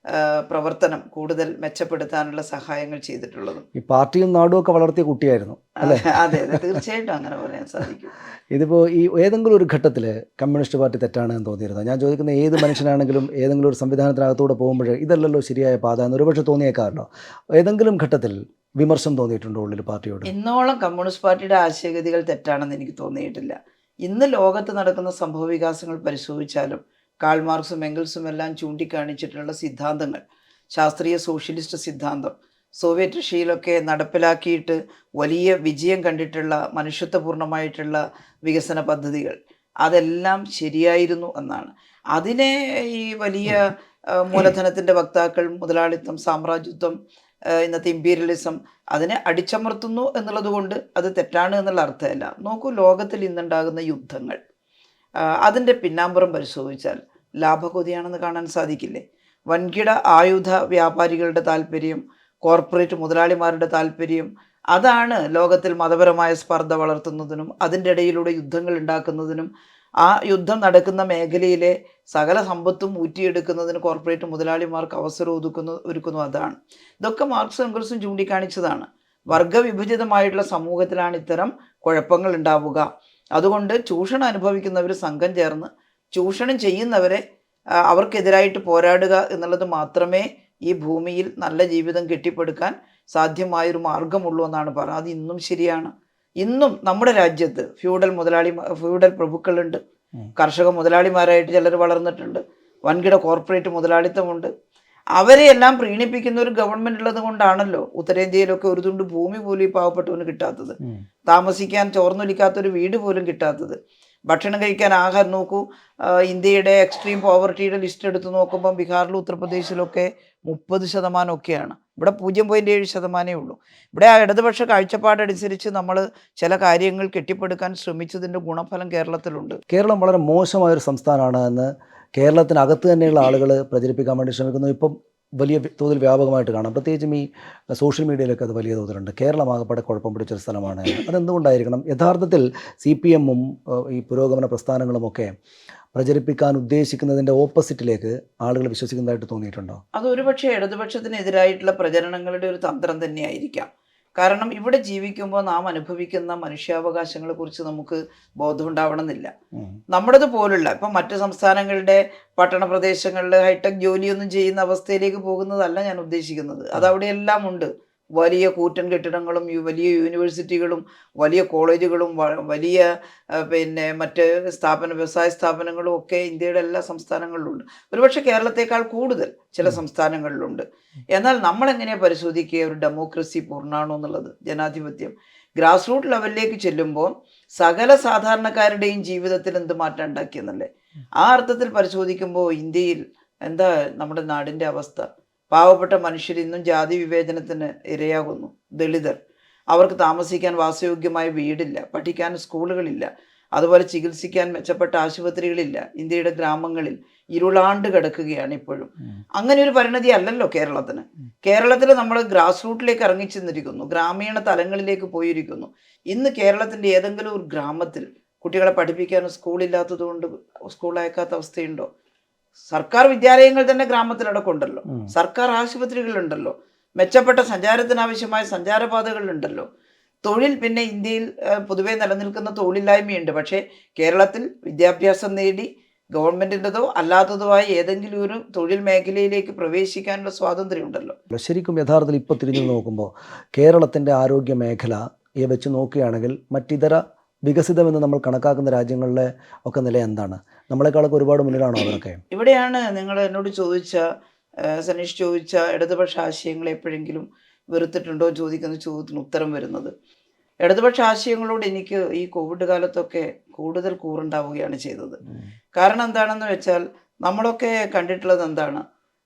പ്രവർത്തനം കൂടുതൽ മെച്ചപ്പെടുത്താനുള്ള സഹായങ്ങൾ ചെയ്തിട്ടുള്ളതും. ഈ പാർട്ടിയും നാടും ഒക്കെ വളർത്തിയ കുട്ടിയായിരുന്നു അല്ലേ? അതെ, തീർച്ചയായിട്ടും അങ്ങനെ പറയാൻ സാധിക്കും. ഇതിപ്പോൾ ഈ ഏതെങ്കിലും ഒരു ഘട്ടത്തിൽ കമ്മ്യൂണിസ്റ്റ് പാർട്ടി തെറ്റാണെന്ന് തോന്നിയിരുന്നത്? ഞാൻ ചോദിക്കുന്ന ഏത് മനുഷ്യനാണെങ്കിലും ഏതെങ്കിലും ഒരു സംവിധാനത്തിനകത്തൂടെ പോകുമ്പോൾ ഇതല്ലല്ലോ ശരിയായ പാത എന്ന് ഒരുപക്ഷെ തോന്നിയേക്കാറുണ്ടോ? ഏതെങ്കിലും ഘട്ടത്തിൽ വിമർശനം തോന്നിയിട്ടുണ്ടോ ഉള്ളിൽ പാർട്ടിയോട്? ഇന്നോളം കമ്മ്യൂണിസ്റ്റ് പാർട്ടിയുടെ ആശയഗതികൾ തെറ്റാണെന്ന് എനിക്ക് തോന്നിയിട്ടില്ല. ഇന്ന് ലോകത്ത് നടക്കുന്ന സംഭവ വികാസങ്ങൾ പരിശോധിച്ചാലും കാൾ മാർക്സും എംഗൽസും എല്ലാം ചൂണ്ടിക്കാണിച്ചിട്ടുള്ള സിദ്ധാന്തങ്ങൾ ശാസ്ത്രീയ സോഷ്യലിസ്റ്റ് സിദ്ധാന്തം സോവിയറ്റ് റഷ്യയിലൊക്കെ നടപ്പിലാക്കിയിട്ട് വലിയ വിജയം കണ്ടിട്ടുള്ള മനുഷ്യത്വപൂർണ്ണമായിട്ടുള്ള വികസന പദ്ധതികൾ അതെല്ലാം ശരിയായിരുന്നു എന്നാണ്. അതിനെ ഈ വലിയ മൂലധനത്തിൻ്റെ വക്താക്കൾ മുതലാളിത്തം, സാമ്രാജ്യത്വം, ഇന്നത്തെ ഇമ്പീരിയലിസം അതിനെ അടിച്ചമർത്തുന്നു എന്നുള്ളത് കൊണ്ട് അത് തെറ്റാണ് എന്നുള്ള അർത്ഥമല്ല. നോക്കൂ, ലോകത്തിൽ ഇന്നുണ്ടാകുന്ന യുദ്ധങ്ങൾ അതിൻ്റെ പിന്നാമ്പുറം പരിശോധിച്ചാൽ ലാഭകൊതിയാണെന്ന് കാണാൻ സാധിക്കില്ലേ? വൻകിട ആയുധ വ്യാപാരികളുടെ താല്പര്യം, കോർപ്പറേറ്റ് മുതലാളിമാരുടെ താല്പര്യം, അതാണ് ലോകത്തിൽ മതപരമായ സ്പർദ്ധ വളർത്തുന്നതിനും അതിൻ്റെ ഇടയിലൂടെ യുദ്ധങ്ങൾ ഉണ്ടാക്കുന്നതിനും ആ യുദ്ധം നടക്കുന്ന മേഖലയിലെ സകല സമ്പത്തും ഊറ്റിയെടുക്കുന്നതിന് കോർപ്പറേറ്റ് മുതലാളിമാർക്ക് അവസരം ഒരുക്കുന്നു. അതാണ് ഇതൊക്കെ മാർക്സും എംഗൽസും ചൂണ്ടിക്കാണിച്ചതാണ്. വർഗവിഭജിതമായിട്ടുള്ള സമൂഹത്തിലാണ് ഇത്തരം കുഴപ്പങ്ങൾ ഉണ്ടാവുക. അതുകൊണ്ട് ചൂഷണം അനുഭവിക്കുന്നവർ സംഘം ചേർന്ന് ചൂഷണം ചെയ്യുന്നവരെ അവർക്കെതിരായിട്ട് പോരാടുക എന്നുള്ളത് മാത്രമേ ഈ ഭൂമിയിൽ നല്ല ജീവിതം കെട്ടിപ്പടുക്കാൻ സാധ്യമായൊരു മാർഗമുള്ളൂ എന്നാണ് പറയുന്നത്. അത് ഇന്നും ശരിയാണ്. ഇന്നും നമ്മുടെ രാജ്യത്ത് ഫ്യൂഡൽ പ്രഭുക്കളുണ്ട്, കർഷക മുതലാളിമാരായിട്ട് ചിലർ വളർന്നിട്ടുണ്ട്, വൻകിട കോർപ്പറേറ്റ് മുതലാളിത്തമുണ്ട്. അവരെയെല്ലാം പ്രീണിപ്പിക്കുന്ന ഒരു ഗവൺമെൻറ് ഉള്ളത് കൊണ്ടാണല്ലോ ഉത്തരേന്ത്യയിലൊക്കെ ഒരു തുണ്ട് ഭൂമി പോലും ഈ പാവപ്പെട്ടവന് കിട്ടാത്തത്, താമസിക്കാൻ ചോർന്നൊലിക്കാത്തൊരു വീട് പോലും കിട്ടാത്തത്, ഭക്ഷണം കഴിക്കാൻ ആഹാരം. നോക്കൂ, ഇന്ത്യയുടെ എക്സ്ട്രീം പോവർട്ടിയുടെ ലിസ്റ്റ് എടുത്ത് നോക്കുമ്പോൾ ബീഹാറിലും ഉത്തർപ്രദേശിലൊക്കെ 30%ഒക്കെയാണ്. ഇവിടെ 0.7% ഉള്ളൂ. ഇവിടെ ആ ഇടതുപക്ഷ കാഴ്ചപ്പാടനുസരിച്ച് നമ്മൾ ചില കാര്യങ്ങൾ കെട്ടിപ്പടുക്കാൻ ശ്രമിച്ചതിൻ്റെ ഗുണഫലം കേരളത്തിലുണ്ട്. കേരളം വളരെ മോശമായൊരു സംസ്ഥാനമാണ് എന്ന് കേരളത്തിനകത്ത് തന്നെയുള്ള ആളുകൾ പ്രചരിപ്പിക്കാൻ വേണ്ടി ശ്രമിക്കുന്നു. ഇപ്പം വലിയ തോതിൽ വ്യാപകമായിട്ട് കാണാം. പ്രത്യേകിച്ചും ഈ സോഷ്യൽ മീഡിയയിലൊക്കെ അത് വലിയ തോതിലുണ്ട്. കേരളം ആകപ്പാടെ കുഴപ്പം പിടിച്ചൊരു സ്ഥലമാണ്. അതെന്തുകൊണ്ടായിരിക്കണം? യഥാർത്ഥത്തിൽ CPM-ഉം ഈ പുരോഗമന പ്രസ്ഥാനങ്ങളുമൊക്കെ പ്രചരിപ്പിക്കാൻ ഉദ്ദേശിക്കുന്നതിൻ്റെ ഓപ്പോസിറ്റിലേക്ക് ആളുകൾ വിശ്വസിക്കുന്നതായിട്ട് തോന്നിയിട്ടുണ്ടോ? അത് ഒരുപക്ഷെ ഇടതുപക്ഷത്തിനെതിരായിട്ടുള്ള പ്രചരണങ്ങളുടെ ഒരു തന്ത്രം തന്നെയായിരിക്കാം. കാരണം ഇവിടെ ജീവിക്കുമ്പോൾ നാം അനുഭവിക്കുന്ന മനുഷ്യാവകാശങ്ങളെ കുറിച്ച് നമുക്ക് ബോധമുണ്ടാവണമെന്നില്ല. നമ്മുടേത് പോലുള്ള ഇപ്പം മറ്റ് സംസ്ഥാനങ്ങളുടെ പട്ടണ പ്രദേശങ്ങളിൽ ഹൈടെക് ജോലിയൊന്നും ചെയ്യുന്ന അവസ്ഥയിലേക്ക് പോകുന്നതല്ല ഞാൻ ഉദ്ദേശിക്കുന്നത്. അതവിടെയെല്ലാം ഉണ്ട്. വലിയ കൂറ്റൻ കെട്ടിടങ്ങളും വലിയ യൂണിവേഴ്സിറ്റികളും വലിയ കോളേജുകളും വലിയ മറ്റ് വ്യവസായ സ്ഥാപനങ്ങളും ഒക്കെ ഇന്ത്യയുടെ എല്ലാ സംസ്ഥാനങ്ങളിലുണ്ട്. ഒരുപക്ഷെ കേരളത്തെക്കാൾ കൂടുതൽ ചില സംസ്ഥാനങ്ങളിലുണ്ട്. എന്നാൽ നമ്മളെങ്ങനെയാണ് പരിശോധിക്കുക ഒരു ഡെമോക്രസി പൂർണ്ണമാണോ എന്നുള്ളത്? ജനാധിപത്യം ഗ്രാസ് റൂട്ട് ലെവലിലേക്ക് ചെല്ലുമ്പോൾ സകല സാധാരണക്കാരുടെയും ജീവിതത്തിൽ എന്ത് മാറ്റം ഉണ്ടാക്കിയെന്നല്ലേ? ആ അർത്ഥത്തിൽ പരിശോധിക്കുമ്പോൾ ഇന്ത്യയിൽ എന്താ നമ്മുടെ നാടിൻ്റെ അവസ്ഥ? പാവപ്പെട്ട മനുഷ്യർ ഇന്നും ജാതി വിവേചനത്തിന് ഇരയാകുന്നു. ദളിതർ, അവർക്ക് താമസിക്കാൻ വാസയോഗ്യമായ വീടില്ല, പഠിക്കാൻ സ്കൂളുകളില്ല, അതുപോലെ ചികിത്സിക്കാൻ മെച്ചപ്പെട്ട ആശുപത്രികളില്ല. ഇന്ത്യയുടെ ഗ്രാമങ്ങളിൽ ഇരുളാണ്ട് കിടക്കുകയാണ് ഇപ്പോഴും. അങ്ങനെ ഒരു പരിണതി അല്ലല്ലോ കേരളത്തിന്. കേരളത്തിൽ നമ്മൾ ഗ്രാസ് റൂട്ടിലേക്ക് ഇറങ്ങിച്ചെന്നിരിക്കുന്നു, ഗ്രാമീണ തലങ്ങളിലേക്ക് പോയിരിക്കുന്നു. ഇന്ന് കേരളത്തിൻ്റെ ഏതെങ്കിലും ഒരു ഗ്രാമത്തിൽ കുട്ടികളെ പഠിപ്പിക്കാൻ സ്കൂളില്ലാത്തത് കൊണ്ട് സ്കൂൾ അയക്കാത്ത അവസ്ഥയുണ്ടോ? സർക്കാർ വിദ്യാലയങ്ങൾ തന്നെ ഗ്രാമത്തിലടക്കം ഉണ്ടല്ലോ, സർക്കാർ ആശുപത്രികളുണ്ടല്ലോ, മെച്ചപ്പെട്ട സഞ്ചാരത്തിനാവശ്യമായ സഞ്ചാരപാതകളുണ്ടല്ലോ. തൊഴിൽ ഇന്ത്യയിൽ പൊതുവെ നിലനിൽക്കുന്ന തൊഴിലില്ലായ്മയുണ്ട്. പക്ഷേ കേരളത്തിൽ വിദ്യാഭ്യാസം നേടി ഗവൺമെൻറ്റിൻ്റെതോ അല്ലാത്തതോ ആയ ഏതെങ്കിലും ഒരു തൊഴിൽ മേഖലയിലേക്ക് പ്രവേശിക്കാനുള്ള സ്വാതന്ത്ര്യം ഉണ്ടല്ലോ. ശരിക്കും യഥാർത്ഥത്തിൽ ഇപ്പോൾ തിരിഞ്ഞു നോക്കുമ്പോൾ കേരളത്തിൻ്റെ ആരോഗ്യ മേഖലയെ വെച്ച് നോക്കുകയാണെങ്കിൽ മറ്റിതര വികസിതമെന്ന് നമ്മൾ കണക്കാക്കുന്ന രാജ്യങ്ങളിലെ ഒക്കെ നില എന്താണ്? നമ്മളെക്കാളൊക്കെ ഒരുപാട് മുന്നിലാണോ അവരൊക്കെ? ഇവിടെയാണ് നിങ്ങൾ എന്നോട് സനീഷ് ചോദിച്ച ഇടതുപക്ഷ ആശയങ്ങളെ എപ്പോഴെങ്കിലും വെറുത്തിട്ടുണ്ടോ ചോദിക്കുന്ന ചോദ്യത്തിന് ഉത്തരം വരുന്നത്. ഇടതുപക്ഷ ആശയങ്ങളോട് എനിക്ക് ഈ കോവിഡ് കാലത്തൊക്കെ കൂടുതൽ കൂറുണ്ടാവുകയാണ് ചെയ്തത്. കാരണം എന്താണെന്ന് വെച്ചാൽ നമ്മളൊക്കെ കണ്ടിട്ടുള്ളത് എന്താണ്?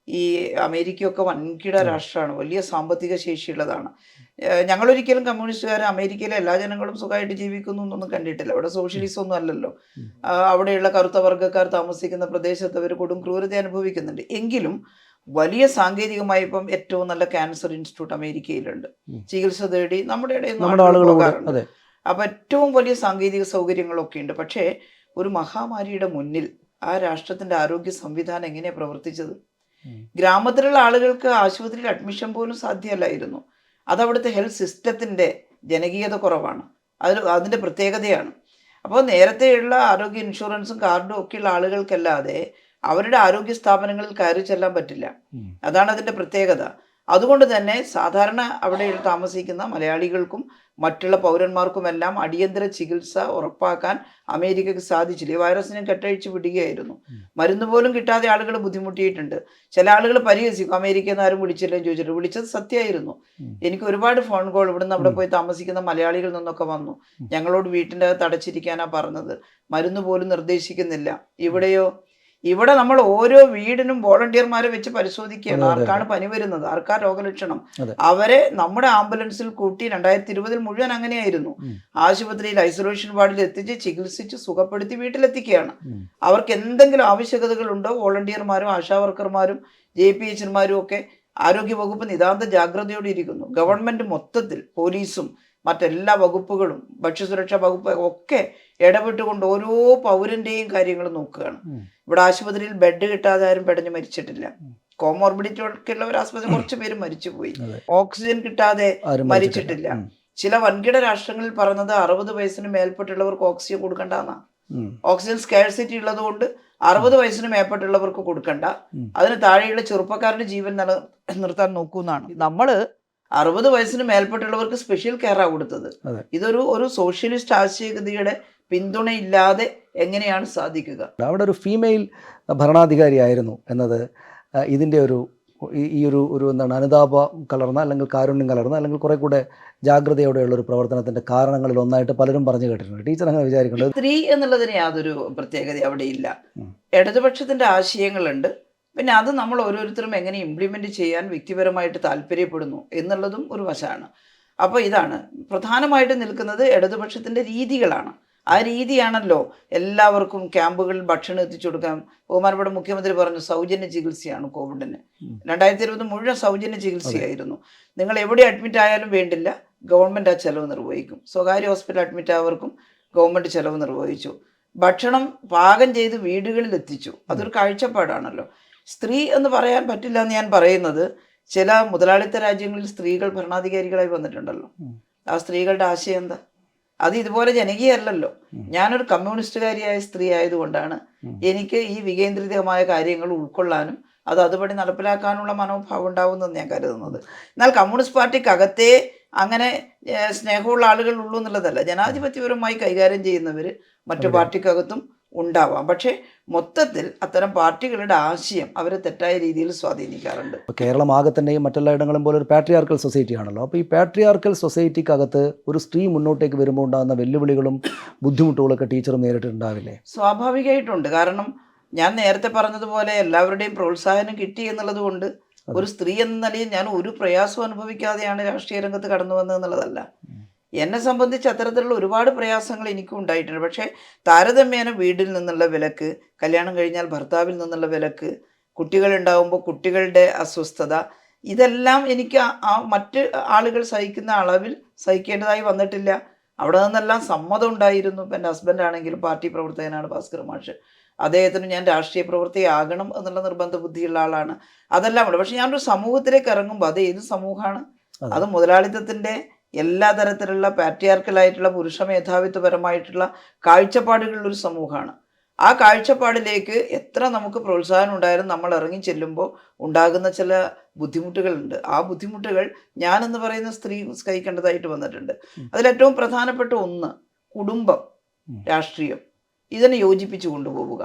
ഈ അമേരിക്കയൊക്കെ വൻകിട രാഷ്ട്രമാണ്, വലിയ സാമ്പത്തിക ശേഷിയുള്ളതാണ്. ഞങ്ങളൊരിക്കലും കമ്മ്യൂണിസ്റ്റുകാർ അമേരിക്കയിലെ എല്ലാ ജനങ്ങളും സുഖമായിട്ട് ജീവിക്കുന്നു എന്നൊന്നും കണ്ടിട്ടില്ല. അവിടെ സോഷ്യലിസം ഒന്നും അല്ലല്ലോ. അവിടെയുള്ള കറുത്ത വർഗ്ഗക്കാർ താമസിക്കുന്ന പ്രദേശത്ത് അവർ കൊടും ക്രൂരത അനുഭവിക്കുന്നുണ്ട്. എങ്കിലും വലിയ സാങ്കേതികമായി ഇപ്പം ഏറ്റവും നല്ല ക്യാൻസർ ഇൻസ്റ്റിറ്റ്യൂട്ട് അമേരിക്കയിലുണ്ട്. ചികിത്സ തേടി നമ്മുടെ ഇടയിൽ പോകാറുണ്ട്. അപ്പം ഏറ്റവും വലിയ സാങ്കേതിക സൗകര്യങ്ങളൊക്കെ ഉണ്ട്. പക്ഷേ ഒരു മഹാമാരിയുടെ മുന്നിൽ ആ രാഷ്ട്രത്തിൻ്റെ ആരോഗ്യ സംവിധാനം എങ്ങനെയാണ് പ്രവർത്തിച്ചത്? ഗ്രാമത്തിലുള്ള ആളുകൾക്ക് ആശുപത്രിയിൽ അഡ്മിഷൻ പോലും സാധ്യമല്ലായിരുന്നു. അതവിടുത്തെ ഹെൽത്ത് സിസ്റ്റത്തിൻ്റെ ജനകീയത കുറവാണ്, അതിൻ്റെ പ്രത്യേകതയാണ്. അപ്പോൾ നേരത്തെയുള്ള ആരോഗ്യ ഇൻഷുറൻസും കാർഡും ഒക്കെയുള്ള ആളുകൾക്കല്ലാതെ അവരുടെ ആരോഗ്യ സ്ഥാപനങ്ങളിൽ കയറി ചെല്ലാൻ പറ്റില്ല. അതാണ് അതിൻ്റെ പ്രത്യേകത. അതുകൊണ്ട് തന്നെ സാധാരണ അവിടെ താമസിക്കുന്ന മലയാളികൾക്കും മറ്റുള്ള പൗരന്മാർക്കുമെല്ലാം അടിയന്തര ചികിത്സ ഉറപ്പാക്കാൻ അമേരിക്കക്ക് സാധിച്ചില്ല. ഈ വൈറസിനെ കെട്ടഴിച്ച് വിടുകയായിരുന്നു. മരുന്ന് പോലും കിട്ടാതെ ആളുകൾ ബുദ്ധിമുട്ടിയിട്ടുണ്ട്. ചില ആളുകൾ പരിഹസിക്കും, അമേരിക്കയിൽ നിന്ന് ആരും വിളിച്ചില്ലെന്ന് ചോദിച്ചിട്ട്. വിളിച്ചത് സത്യമായിരുന്നു. എനിക്ക് ഒരുപാട് ഫോൺ കോൾ ഇവിടുന്ന് അവിടെ പോയി താമസിക്കുന്ന മലയാളികളിൽ നിന്നൊക്കെ വന്നു. ഞങ്ങളോട് വീട്ടിൻ്റെ അകത്ത് അടച്ചിരിക്കാനാണ് പറഞ്ഞത്, മരുന്ന് പോലും നിർദ്ദേശിക്കുന്നില്ല. ഇവിടെ നമ്മൾ ഓരോ വീടിനും വോളണ്ടിയർമാരെ വെച്ച് പരിശോധിക്കുകയാണ് ആർക്കാണ് പനി വരുന്നത്, ആർക്കാ രോഗലക്ഷണം. അവരെ നമ്മുടെ ആംബുലൻസിൽ കൂട്ടി 2020 മുഴുവൻ അങ്ങനെയായിരുന്നു. ആശുപത്രിയിൽ ഐസൊലേഷൻ വാർഡിൽ എത്തിച്ച് ചികിത്സിച്ച് സുഖപ്പെടുത്തി വീട്ടിലെത്തിക്കുകയാണ്. അവർക്ക് എന്തെങ്കിലും ആവശ്യകതകളുണ്ടോ വോളണ്ടിയർമാരും ആശാവർക്കർമാരും JPHമാരും ഒക്കെ ആരോഗ്യവകുപ്പ് നിതാന്ത ജാഗ്രതയോടെ ഇരിക്കുന്നു. ഗവൺമെന്റ് മൊത്തത്തിൽ പോലീസും മറ്റെല്ലാ വകുപ്പുകളും ഭക്ഷ്യസുരക്ഷാ വകുപ്പ് ഒക്കെ ഇടപെട്ടുകൊണ്ട് ഓരോ പൗരന്റെയും കാര്യങ്ങൾ നോക്കുകയാണ്. ഇവിടെ ആശുപത്രിയിൽ ബെഡ് കിട്ടാതെ ആരും പെടഞ്ഞ് മരിച്ചിട്ടില്ല. കോമോർബിഡിറ്റി ഒക്കെ ഉള്ളവർ ആശുപത്രി കുറച്ച് പേര് മരിച്ചുപോയി. ഓക്സിജൻ കിട്ടാതെ മരിച്ചിട്ടില്ല. ചില വൻകിട രാഷ്ട്രങ്ങളിൽ പറഞ്ഞത് 60 വയസ്സിന് മേൽപ്പെട്ടുള്ളവർക്ക് ഓക്സിജൻ കൊടുക്കണ്ടെന്നാ. ഓക്സിജൻ സ്കാർസിറ്റി ഉള്ളത് കൊണ്ട് 60 വയസ്സിന് മേൽപ്പെട്ടുള്ളവർക്ക് കൊടുക്കണ്ട, അതിന് താഴെയുള്ള ചെറുപ്പക്കാരുടെ ജീവൻ നിലനിർത്താൻ നോക്കൂന്നാണ്. നമ്മള് 60 വയസ്സിന് മേൽപ്പെട്ടുള്ളവർക്ക് സ്പെഷ്യൽ കെയറാണ് കൊടുത്തത്. ഇതൊരു സോഷ്യലിസ്റ്റ് ആശയഗതിയുടെ പിന്തുണയില്ലാതെ എങ്ങനെയാണ് സാധിക്കുക? അവിടെ ഒരു ഫീമെയിൽ ഭരണാധികാരിയായിരുന്നു എന്നത് ഇതിൻ്റെ ഒരു എന്താണ് അനുതാപം കലർന്ന അല്ലെങ്കിൽ കാരുണ്യം കലർന്ന അല്ലെങ്കിൽ കുറെ കൂടെ ജാഗ്രതയോടെയുള്ള ഒരു പ്രവർത്തനത്തിൻ്റെ കാരണങ്ങളിൽ ഒന്നായിട്ട് പലരും പറഞ്ഞു കേട്ടിട്ടുണ്ട്. ടീച്ചർ അങ്ങനെ വിചാരിക്കുന്നത്? സ്ത്രീ എന്നുള്ളതിന് യാതൊരു പ്രത്യേകത അവിടെ ഇല്ല. ഇടതുപക്ഷത്തിൻ്റെ ആശയങ്ങളുണ്ട്, പിന്നെ അത് നമ്മൾ ഓരോരുത്തരും എങ്ങനെ ഇംപ്ലിമെൻ്റ് ചെയ്യാൻ വ്യക്തിപരമായിട്ട് താല്പര്യപ്പെടുന്നു എന്നുള്ളതും ഒരു വശമാണ്. അപ്പോൾ ഇതാണ് പ്രധാനമായിട്ട് നിൽക്കുന്നത്, ഇടതുപക്ഷത്തിൻ്റെ രീതികളാണ്. ആ രീതിയാണല്ലോ എല്ലാവർക്കും ക്യാമ്പുകളിൽ ഭക്ഷണം എത്തിച്ചു കൊടുക്കാൻ ബഹുമാനപ്പെട്ട മുഖ്യമന്ത്രി പറഞ്ഞു സൗജന്യ ചികിത്സയാണ് കോവിഡിന്. 2020 മുഴുവൻ സൗജന്യ ചികിത്സയായിരുന്നു. നിങ്ങൾ എവിടെ അഡ്മിറ്റ് ആയാലും വേണ്ടില്ല, ഗവൺമെൻറ് ആ ചെലവ് നിർവഹിക്കും. സ്വകാര്യ ഹോസ്പിറ്റൽ അഡ്മിറ്റ് ആയവർക്കും ഗവൺമെൻറ് ചെലവ് നിർവഹിച്ചു. ഭക്ഷണം പാകം ചെയ്ത് വീടുകളിൽ എത്തിച്ചു. അതൊരു കാഴ്ചപ്പാടാണല്ലോ. സ്ത്രീ എന്ന് പറയാൻ പറ്റില്ല എന്ന് ഞാൻ പറയുന്നത്, ചില മുതലാളിത്ത രാജ്യങ്ങളിൽ സ്ത്രീകൾ ഭരണാധികാരികളായി വന്നിട്ടുണ്ടല്ലോ. ആ സ്ത്രീകളുടെ ആശയം എന്താ? അത് ഇതുപോലെ ജനകീയമല്ലല്ലോ. ഞാനൊരു കമ്മ്യൂണിസ്റ്റുകാരിയായ സ്ത്രീ ആയതുകൊണ്ടാണ് എനിക്ക് ഈ വികേന്ദ്രിതമായ കാര്യങ്ങൾ ഉൾക്കൊള്ളാനും അതുപടി നടപ്പിലാക്കാനുള്ള മനോഭാവം ഉണ്ടാവുമെന്ന് ഞാൻ കരുതുന്നത്. എന്നാൽ കമ്മ്യൂണിസ്റ്റ് പാർട്ടിക്കകത്തേ അങ്ങനെ സ്നേഹമുള്ള ആളുകൾ ഉള്ളൂ എന്നുള്ളതല്ല. ജനാധിപത്യപരമായി കൈകാര്യം ചെയ്യുന്നവർ മറ്റു പാർട്ടിക്കകത്തും ഉണ്ടാവാം. പക്ഷേ മൊത്തത്തിൽ അത്തരം പാർട്ടികളുടെ ആശയം അവരെ തെറ്റായ രീതിയിൽ സ്വാധീനിക്കാറുണ്ട്. കേരളം ആകെ തന്നെയും മറ്റെല്ലായിടങ്ങളും പോലെ ഒരു പാട്രിയാർക്കൽ സൊസൈറ്റി ആണല്ലോ. അപ്പോൾ ഈ പാട്രിയാർക്കൽ സൊസൈറ്റിക്കകത്ത് ഒരു സ്ത്രീ മുന്നോട്ടേക്ക് വരുമ്പോൾ ഉണ്ടാകുന്ന വെല്ലുവിളികളും ബുദ്ധിമുട്ടുകളൊക്കെ ടീച്ചറും നേരിട്ടുണ്ടാവില്ലേ? സ്വാഭാവികമായിട്ടുണ്ട്. കാരണം ഞാൻ നേരത്തെ പറഞ്ഞതുപോലെ എല്ലാവരുടെയും പ്രോത്സാഹനം കിട്ടി എന്നുള്ളത് കൊണ്ട് ഒരു സ്ത്രീ എന്ന നിലയിൽ ഞാൻ ഒരു പ്രയാസവും അനുഭവിക്കാതെയാണ് രാഷ്ട്രീയ രംഗത്ത് കടന്നു വന്നതെന്നുള്ളതല്ല. എന്നെ സംബന്ധിച്ച് അത്തരത്തിലുള്ള ഒരുപാട് പ്രയാസങ്ങൾ എനിക്കും ഉണ്ടായിട്ടുണ്ട്. പക്ഷേ താരതമ്യേന വീട്ടിൽ നിന്നുള്ള വിലക്ക്, കല്യാണം കഴിഞ്ഞാൽ ഭർത്താവിൽ നിന്നുള്ള വിലക്ക്, കുട്ടികളുണ്ടാകുമ്പോൾ കുട്ടികളുടെ അസ്വസ്ഥത, ഇതെല്ലാം എനിക്ക് മറ്റ് ആളുകൾ സഹിക്കുന്ന അളവിൽ സഹിക്കേണ്ടതായി വന്നിട്ടില്ല. അവിടെ നിന്നെല്ലാം സമ്മതം ഉണ്ടായിരുന്നു. ഇപ്പം എൻ്റെ ഹസ്ബൻഡാണെങ്കിലും പാർട്ടി പ്രവർത്തകനാണ്, ഭാസ്കർ മാഷ്. അദ്ദേഹത്തിന് ഞാൻ രാഷ്ട്രീയ പ്രവർത്തകയാകണം എന്നുള്ള നിർബന്ധ ബുദ്ധിയുള്ള ആളാണ്. അതെല്ലാം ഉണ്ട്. പക്ഷെ ഞാനൊരു സമൂഹത്തിലേക്ക് ഇറങ്ങുമ്പോൾ അത് ഏത് സമൂഹമാണ്? അത് മുതലാളിത്തത്തിൻ്റെ എല്ലാ തരത്തിലുള്ള പാട്രിയാർക്കലായിട്ടുള്ള പുരുഷ മേധാവിത്വപരമായിട്ടുള്ള കാഴ്ചപ്പാടുകളുള്ളൊരു സമൂഹമാണ്. ആ കാഴ്ചപ്പാടിലേക്ക് എത്ര നമുക്ക് പ്രോത്സാഹനം ഉണ്ടായാലും നമ്മൾ ഇറങ്ങി ചെല്ലുമ്പോൾ ഉണ്ടാകുന്ന ചില ബുദ്ധിമുട്ടുകളുണ്ട്. ആ ബുദ്ധിമുട്ടുകൾ ഞാനെന്ന് പറയുന്ന സ്ത്രീ സഹിക്കേണ്ടതായിട്ട് വന്നിട്ടുണ്ട്. അതിലേറ്റവും പ്രധാനപ്പെട്ട ഒന്ന് കുടുംബം, രാഷ്ട്രീയം, ഇതിനെ യോജിപ്പിച്ചു കൊണ്ടുപോവുക.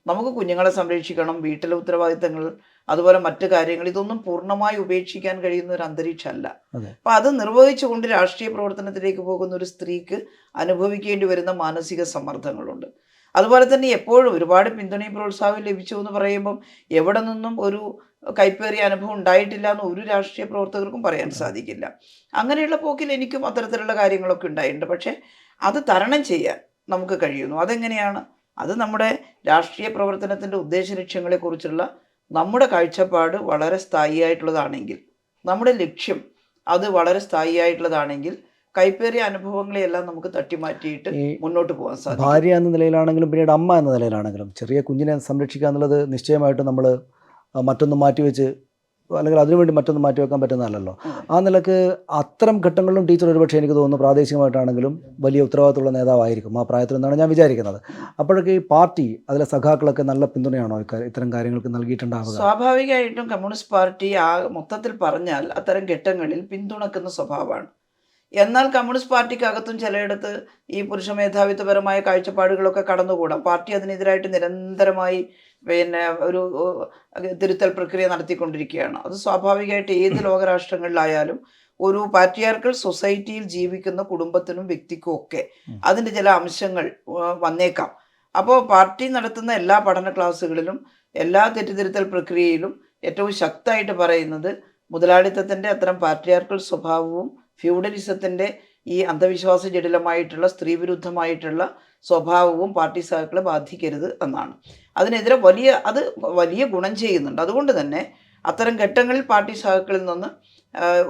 നമുക്ക് കുഞ്ഞുങ്ങളെ സംരക്ഷിക്കണം, വീട്ടിലെ ഉത്തരവാദിത്തങ്ങൾ, അതുപോലെ മറ്റു കാര്യങ്ങൾ, ഇതൊന്നും പൂർണ്ണമായി ഉപേക്ഷിക്കാൻ കഴിയുന്ന ഒരു അന്തരീക്ഷമല്ല. അപ്പം അത് നിർവഹിച്ചുകൊണ്ട് രാഷ്ട്രീയ പ്രവർത്തനത്തിലേക്ക് പോകുന്ന ഒരു സ്ത്രീക്ക് അനുഭവിക്കേണ്ടി വരുന്ന മാനസിക സമ്മർദ്ദങ്ങളുണ്ട്. അതുപോലെ തന്നെ എപ്പോഴും ഒരുപാട് പിന്തുണയും പ്രോത്സാഹനം ലഭിച്ചു എന്ന് പറയുമ്പം എവിടെ നിന്നും ഒരു കൈപ്പേറിയ അനുഭവം ഉണ്ടായിട്ടില്ല എന്ന് ഒരു രാഷ്ട്രീയ പ്രവർത്തകർക്കും പറയാൻ സാധിക്കില്ല. അങ്ങനെയുള്ള പോക്കിൽ എനിക്കും അത്തരത്തിലുള്ള കാര്യങ്ങളൊക്കെ ഉണ്ടായിട്ടുണ്ട്. പക്ഷേ അത് തരണം ചെയ്യാൻ നമുക്ക് കഴിയുന്നു. അതെങ്ങനെയാണ്? അത് നമ്മുടെ രാഷ്ട്രീയ പ്രവർത്തനത്തിൻ്റെ ഉദ്ദേശ ലക്ഷ്യങ്ങളെക്കുറിച്ചുള്ള നമ്മുടെ കാഴ്ചപ്പാട് വളരെ സ്ഥായിയായിട്ടുള്ളതാണെങ്കിൽ, നമ്മുടെ ലക്ഷ്യം അത് വളരെ സ്ഥായിയായിട്ടുള്ളതാണെങ്കിൽ കൈപ്പേറിയ അനുഭവങ്ങളെയെല്ലാം നമുക്ക് തട്ടിമാറ്റിയിട്ട് മുന്നോട്ട് പോകാൻ സാധിക്കും. ഭാര്യ എന്ന നിലയിലാണെങ്കിലും പിന്നീട് അമ്മ എന്ന നിലയിലാണെങ്കിലും ചെറിയ കുഞ്ഞിനെ സംരക്ഷിക്കുക എന്നുള്ളത് നിശ്ചയമായിട്ടും നമ്മൾ മറ്റൊന്നും മാറ്റിവെച്ച് അല്ലെങ്കിൽ അതിനുവേണ്ടി മറ്റൊന്നും മാറ്റിവെക്കാൻ പറ്റുന്നതല്ലല്ലോ. ആ നിലക്ക് അത്തരം ഘട്ടങ്ങളിലും ടീച്ചർ ഒരുപക്ഷെ എനിക്ക് തോന്നുന്നു പ്രാദേശികമായിട്ടാണെങ്കിലും വലിയ ഉത്തരവാദിത്തമുള്ള നേതാവായിരിക്കും ആ പ്രായത്തിൽ എന്നാണ് ഞാൻ വിചാരിക്കുന്നത്. അപ്പോഴൊക്കെ ഈ പാർട്ടി അതിലെ സഖാക്കളൊക്കെ നല്ല പിന്തുണയാണോ ഇത്തരം കാര്യങ്ങൾക്ക് നൽകിയിട്ടുണ്ടാവുക? സ്വാഭാവികമായിട്ടും കമ്മ്യൂണിസ്റ്റ് പാർട്ടി മൊത്തത്തിൽ പറഞ്ഞാൽ അത്തരം ഘട്ടങ്ങളിൽ പിന്തുണക്കുന്ന സ്വഭാവമാണ്. എന്നാൽ കമ്മ്യൂണിസ്റ്റ് പാർട്ടിക്കകത്തും ചിലയിടത്ത് ഈ പുരുഷ മേധാവിത്വപരമായ കാഴ്ചപ്പാടുകളൊക്കെ കടന്നുകൂടാം. പാർട്ടി അതിനെതിരായിട്ട് നിരന്തരമായി ഒരു തിരുത്തൽ പ്രക്രിയ നടത്തിക്കൊണ്ടിരിക്കുകയാണ്. അത് സ്വാഭാവികമായിട്ട് ഏത് ലോകരാഷ്ട്രങ്ങളിലായാലും ഒരു പാട്രിയാർക്കൽ സൊസൈറ്റിയിൽ ജീവിക്കുന്ന കുടുംബത്തിനും വ്യക്തിക്കും ഒക്കെ അതിൻ്റെ ചില അംശങ്ങൾ വന്നേക്കാം. അപ്പോൾ പാർട്ടി നടത്തുന്ന എല്ലാ പഠന ക്ലാസ്സുകളിലും എല്ലാ തെറ്റിതിരുത്തൽ പ്രക്രിയയിലും ഏറ്റവും ശക്തമായിട്ട് പറയുന്നത് മുതലാളിത്തത്തിൻ്റെ അത്തരം പാട്രിയാർക്കൽ സ്വഭാവവും ഫ്യൂഡലിസത്തിൻ്റെ ഈ അന്ധവിശ്വാസ ജടിലമായിട്ടുള്ള സ്ത്രീവിരുദ്ധമായിട്ടുള്ള സ്വഭാവവും പാർട്ടി സഖാക്കളെ ബാധിക്കരുത് എന്നാണ്. അതിനെതിരെ വലിയ ഗുണം ചെയ്യുന്നുണ്ട്. അതുകൊണ്ട് തന്നെ അത്തരം ഘട്ടങ്ങളിൽ പാർട്ടി സഖാക്കളിൽ നിന്ന്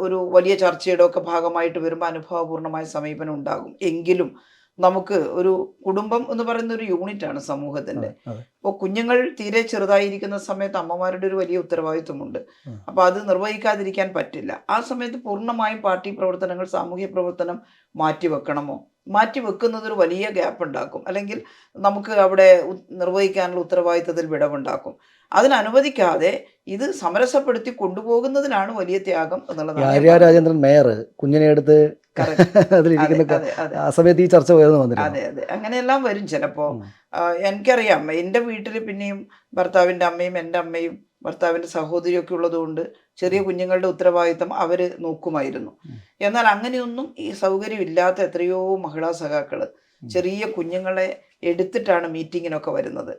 ഒരു വലിയ ചർച്ചയുടെ ഒക്കെ ഭാഗമായിട്ട് വരുമ്പോൾ അനുഭവപൂർണമായ സമീപനം ഉണ്ടാകും. എങ്കിലും നമുക്ക് ഒരു കുടുംബം എന്ന് പറയുന്ന ഒരു യൂണിറ്റാണ് സമൂഹത്തിൻ്റെ. ഇപ്പോൾ കുഞ്ഞുങ്ങൾ തീരെ ചെറുതായിരിക്കുന്ന സമയത്ത് അമ്മമാരുടെ ഒരു വലിയ ഉത്തരവാദിത്വമുണ്ട്. അപ്പോൾ അത് നിർവഹിക്കാതിരിക്കാൻ പറ്റില്ല. ആ സമയത്ത് പൂർണ്ണമായും പാർട്ടി പ്രവർത്തനങ്ങൾ, സാമൂഹ്യ പ്രവർത്തനം മാറ്റിവെക്കണമോ? മാറ്റിവെക്കുന്നതൊരു വലിയ ഗ്യാപ്പ് ഉണ്ടാക്കും, അല്ലെങ്കിൽ നമുക്ക് അവിടെ നിർവഹിക്കാനുള്ള ഉത്തരവാദിത്തത്തിൽ വിടവുണ്ടാക്കും. അതിനനുവദിക്കാതെ ഇത് സമരസപ്പെടുത്തി കൊണ്ടുപോകുന്നതിനാണ് വലിയ ത്യാഗം എന്നുള്ളതാണ്. രാജേന്ദ്രൻ മേയർ കുഞ്ഞിനെ എടുത്ത് ആ സമയത്ത് ഈ ചർച്ച ഉയർന്നു വന്നില്ല. അതെ, അങ്ങനെയെല്ലാം വരും ചിലപ്പോൾ. എനിക്കറിയാം, എൻ്റെ വീട്ടിൽ പിന്നെയും ഭർത്താവിൻ്റെ അമ്മയും എൻ്റെ അമ്മയും ഭർത്താവിൻ്റെ സഹോദരിയൊക്കെ ഉള്ളതുകൊണ്ട് ചെറിയ കുഞ്ഞുങ്ങളുടെ ഉത്തരവാദിത്തം അവർ നോക്കുമായിരുന്നു. എന്നാൽ അങ്ങനെയൊന്നും ഈ സൗകര്യമില്ലാത്ത എത്രയോ മഹിളാ സഖാക്കൾ ചെറിയ കുഞ്ഞുങ്ങളെ എടുത്തിട്ടാണ് മീറ്റിങ്ങിനൊക്കെ വരുന്നത്.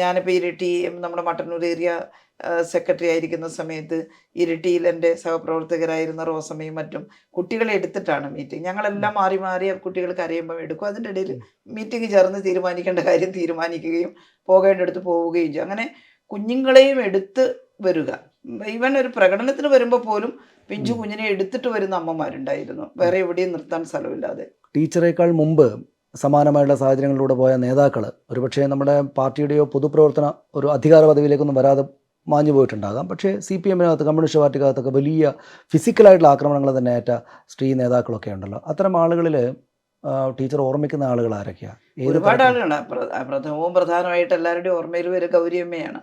ഞാനിപ്പോൾ ഇരിട്ടി നമ്മുടെ മട്ടന്നൂർ ഏരിയ സെക്രട്ടറി ആയിരിക്കുന്ന സമയത്ത് ഇരിട്ടിയിൽ എൻ്റെ സഹപ്രവർത്തകരായിരുന്ന റോസമ്മയും മറ്റും കുട്ടികളെ എടുത്തിട്ടാണ് മീറ്റിംഗ്. ഞങ്ങളെല്ലാം മാറി മാറി കുട്ടികൾ കരയുമ്പോൾ എടുക്കും. അതിൻ്റെ ഇടയിൽ മീറ്റിംഗ് ചേർന്ന് തീരുമാനിക്കേണ്ട കാര്യം തീരുമാനിക്കുകയും പോകേണ്ടടുത്ത് പോവുകയും ചെയ്യും. അങ്ങനെ കുഞ്ഞുങ്ങളെയും എടുത്ത് വരിക. ഈവൻ ഒരു പ്രകടനത്തിന് വരുമ്പോൾ പോലും പിഞ്ചു കുഞ്ഞിനെ എടുത്തിട്ട് വരുന്ന അമ്മമാരുണ്ടായിരുന്നു, വേറെ എവിടെയും നിർത്താൻ സ്ഥലമില്ലാതെ. ടീച്ചറേക്കാൾ മുമ്പ് സമാനമായുള്ള സാഹചര്യങ്ങളിലൂടെ പോയ നേതാക്കൾ ഒരുപക്ഷെ നമ്മുടെ പാർട്ടിയുടെയോ പൊതുപ്രവർത്തന ഒരു അധികാര പദവിയിലേക്കൊന്നും വരാതെ മാഞ്ഞു പോയിട്ടുണ്ടാകാം. പക്ഷേ CPM-നകത്ത്, കമ്മ്യൂണിസ്റ്റ് പാർട്ടിക്കകത്തൊക്കെ വലിയ ഫിസിക്കലായിട്ടുള്ള ആക്രമണങ്ങൾ തന്നെ ഏറ്റ സ്ത്രീ നേതാക്കളൊക്കെ ഉണ്ടല്ലോ. അത്തരം ആളുകളിൽ ടീച്ചർ ഓർമ്മിക്കുന്ന ആളുകൾ ആരൊക്കെയാണ്? ഒരുപാട് ആളുകളാണ്. പ്രഥമവും പ്രധാനമായിട്ട് എല്ലാവരുടെയും ഓർമ്മയിൽ വരെ ഗൗരിയമ്മയാണ്.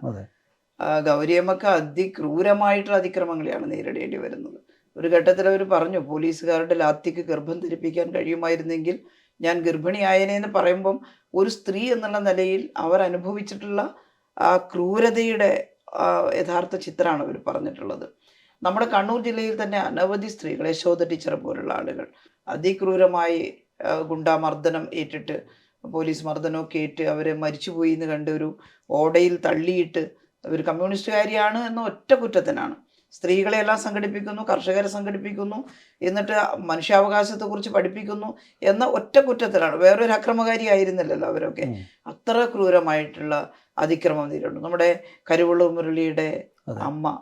ഗൗരിയമ്മക്ക് അതിക്രൂരമായിട്ടുള്ള അതിക്രമങ്ങളെയാണ് നേരിടേണ്ടി വരുന്നത്. ഒരു ഘട്ടത്തിൽ അവർ പറഞ്ഞു, പോലീസുകാരുടെ ലാത്തിക്ക് ഗർഭം ധരിപ്പിക്കാൻ കഴിയുമായിരുന്നെങ്കിൽ ഞാൻ ഗർഭിണിയായനെന്ന് പറയുമ്പം ഒരു സ്ത്രീ എന്നുള്ള നിലയിൽ അവർ അനുഭവിച്ചിട്ടുള്ള ആ ക്രൂരതയുടെ യഥാർത്ഥ ചിത്രമാണ് അവർ പറഞ്ഞിട്ടുള്ളത്. നമ്മുടെ കണ്ണൂർ ജില്ലയിൽ തന്നെ അനവധി സ്ത്രീകൾ, യശോദ ടീച്ചറെ പോലുള്ള ആളുകൾ അതിക്രൂരമായി ഗുണ്ടാമർദ്ദനം ഏറ്റിട്ട്, പോലീസ് മർദ്ദനമൊക്കെ ഏറ്റ് അവരെ മരിച്ചുപോയി എന്ന് കണ്ട് ഒരു ഓടയിൽ തള്ളിയിട്ട് അവർ കമ്മ്യൂണിസ്റ്റുകാരിയാണ് എന്ന ഒറ്റ കുറ്റത്തിനാണ്. സ്ത്രീകളെയെല്ലാം സംഘടിപ്പിക്കുന്നു, കർഷകരെ സംഘടിപ്പിക്കുന്നു, എന്നിട്ട് മനുഷ്യാവകാശത്തെക്കുറിച്ച് പഠിപ്പിക്കുന്നു എന്ന ഒറ്റ കുറ്റത്തിലാണ്. വേറൊരു അക്രമകാരി ആയിരുന്നില്ലല്ലോ അവരൊക്കെ. അത്ര ക്രൂരമായിട്ടുള്ള അതിക്രമം നേരിടുന്നു. നമ്മുടെ കരുവള്ളൂർ മുരളിയുടെ അമ്മ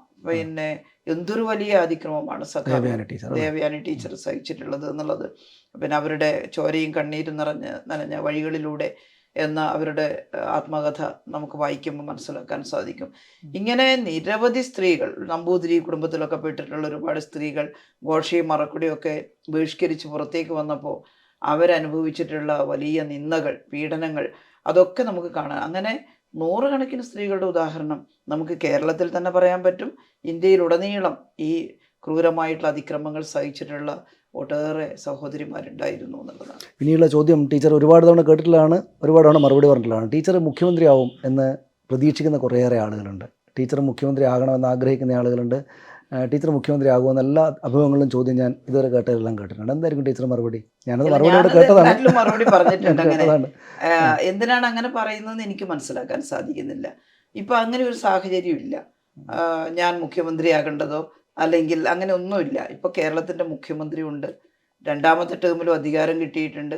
എന്തൊരു വലിയ അതിക്രമമാണ് ദേവയാനി ടീച്ചർ സഹിച്ചിട്ടുള്ളത് എന്നുള്ളത്. അവരുടെ ചോരയും കണ്ണീരും നനഞ്ഞ വഴികളിലൂടെ എന്ന അവരുടെ ആത്മകഥ നമുക്ക് വായിക്കുമ്പോൾ മനസ്സിലാക്കാൻ സാധിക്കും. ഇങ്ങനെ നിരവധി സ്ത്രീകൾ, നമ്പൂതിരി കുടുംബത്തിലൊക്കെ പെട്ടിട്ടുള്ള ഒരുപാട് സ്ത്രീകൾ ഘോഷയും മറക്കുടിയൊക്കെ ബഹിഷ്കരിച്ച് പുറത്തേക്ക് വന്നപ്പോൾ അവരനുഭവിച്ചിട്ടുള്ള വലിയ നിന്ദകൾ, പീഡനങ്ങൾ, അതൊക്കെ നമുക്ക് കാണാം. അങ്ങനെ നൂറുകണക്കിന് സ്ത്രീകളുടെ ഉദാഹരണം നമുക്ക് കേരളത്തിൽ തന്നെ പറയാൻ പറ്റും. ഇന്ത്യയിലുടനീളം ഈ ക്രൂരമായിട്ടുള്ള അതിക്രമങ്ങൾ സഹിച്ചിട്ടുള്ള ഒട്ടേറെ സഹോദരിമാരുണ്ടായിരുന്നു എന്നുള്ളതാണ്. പിന്നെയുള്ള ചോദ്യം ടീച്ചർ ഒരുപാട് തവണ കേട്ടിട്ടുള്ളതാണ്, ഒരുപാട് തവണ മറുപടി പറഞ്ഞിട്ടുള്ളതാണ്. ടീച്ചർ മുഖ്യമന്ത്രിയാവും എന്ന് പ്രതീക്ഷിക്കുന്ന കുറേയേറെ ആളുകളുണ്ട്. ടീച്ചർ മുഖ്യമന്ത്രി ആകണമെന്ന് ആഗ്രഹിക്കുന്ന ആളുകളുണ്ട്. ടീച്ചർ മുഖ്യമന്ത്രി ആകുമെന്ന് എല്ലാ അഭിമുഖങ്ങളിലും ചോദ്യം ഞാൻ ഇതുവരെ കേട്ടതെല്ലാം കേട്ടിട്ടുണ്ട്. എന്തായിരിക്കും ടീച്ചർ മറുപടി? ഞാനത് മറുപടിയോട് കേട്ടതാണ്, മറുപടി പറഞ്ഞിട്ടുണ്ട്. അങ്ങനെ എന്തിനാണ് അങ്ങനെ പറയുന്നതെന്ന് എനിക്ക് മനസ്സിലാക്കാൻ സാധിക്കുന്നില്ല. ഇപ്പം അങ്ങനെ ഒരു സാഹചര്യം ഇല്ല. ഞാൻ മുഖ്യമന്ത്രിയാകേണ്ടതോ അല്ലെങ്കിൽ അങ്ങനെ ഒന്നുമില്ല. ഇപ്പോൾ കേരളത്തിൻ്റെ മുഖ്യമന്ത്രി ഉണ്ട്, രണ്ടാമത്തെ ടേമിലും അധികാരം കിട്ടിയിട്ടുണ്ട്.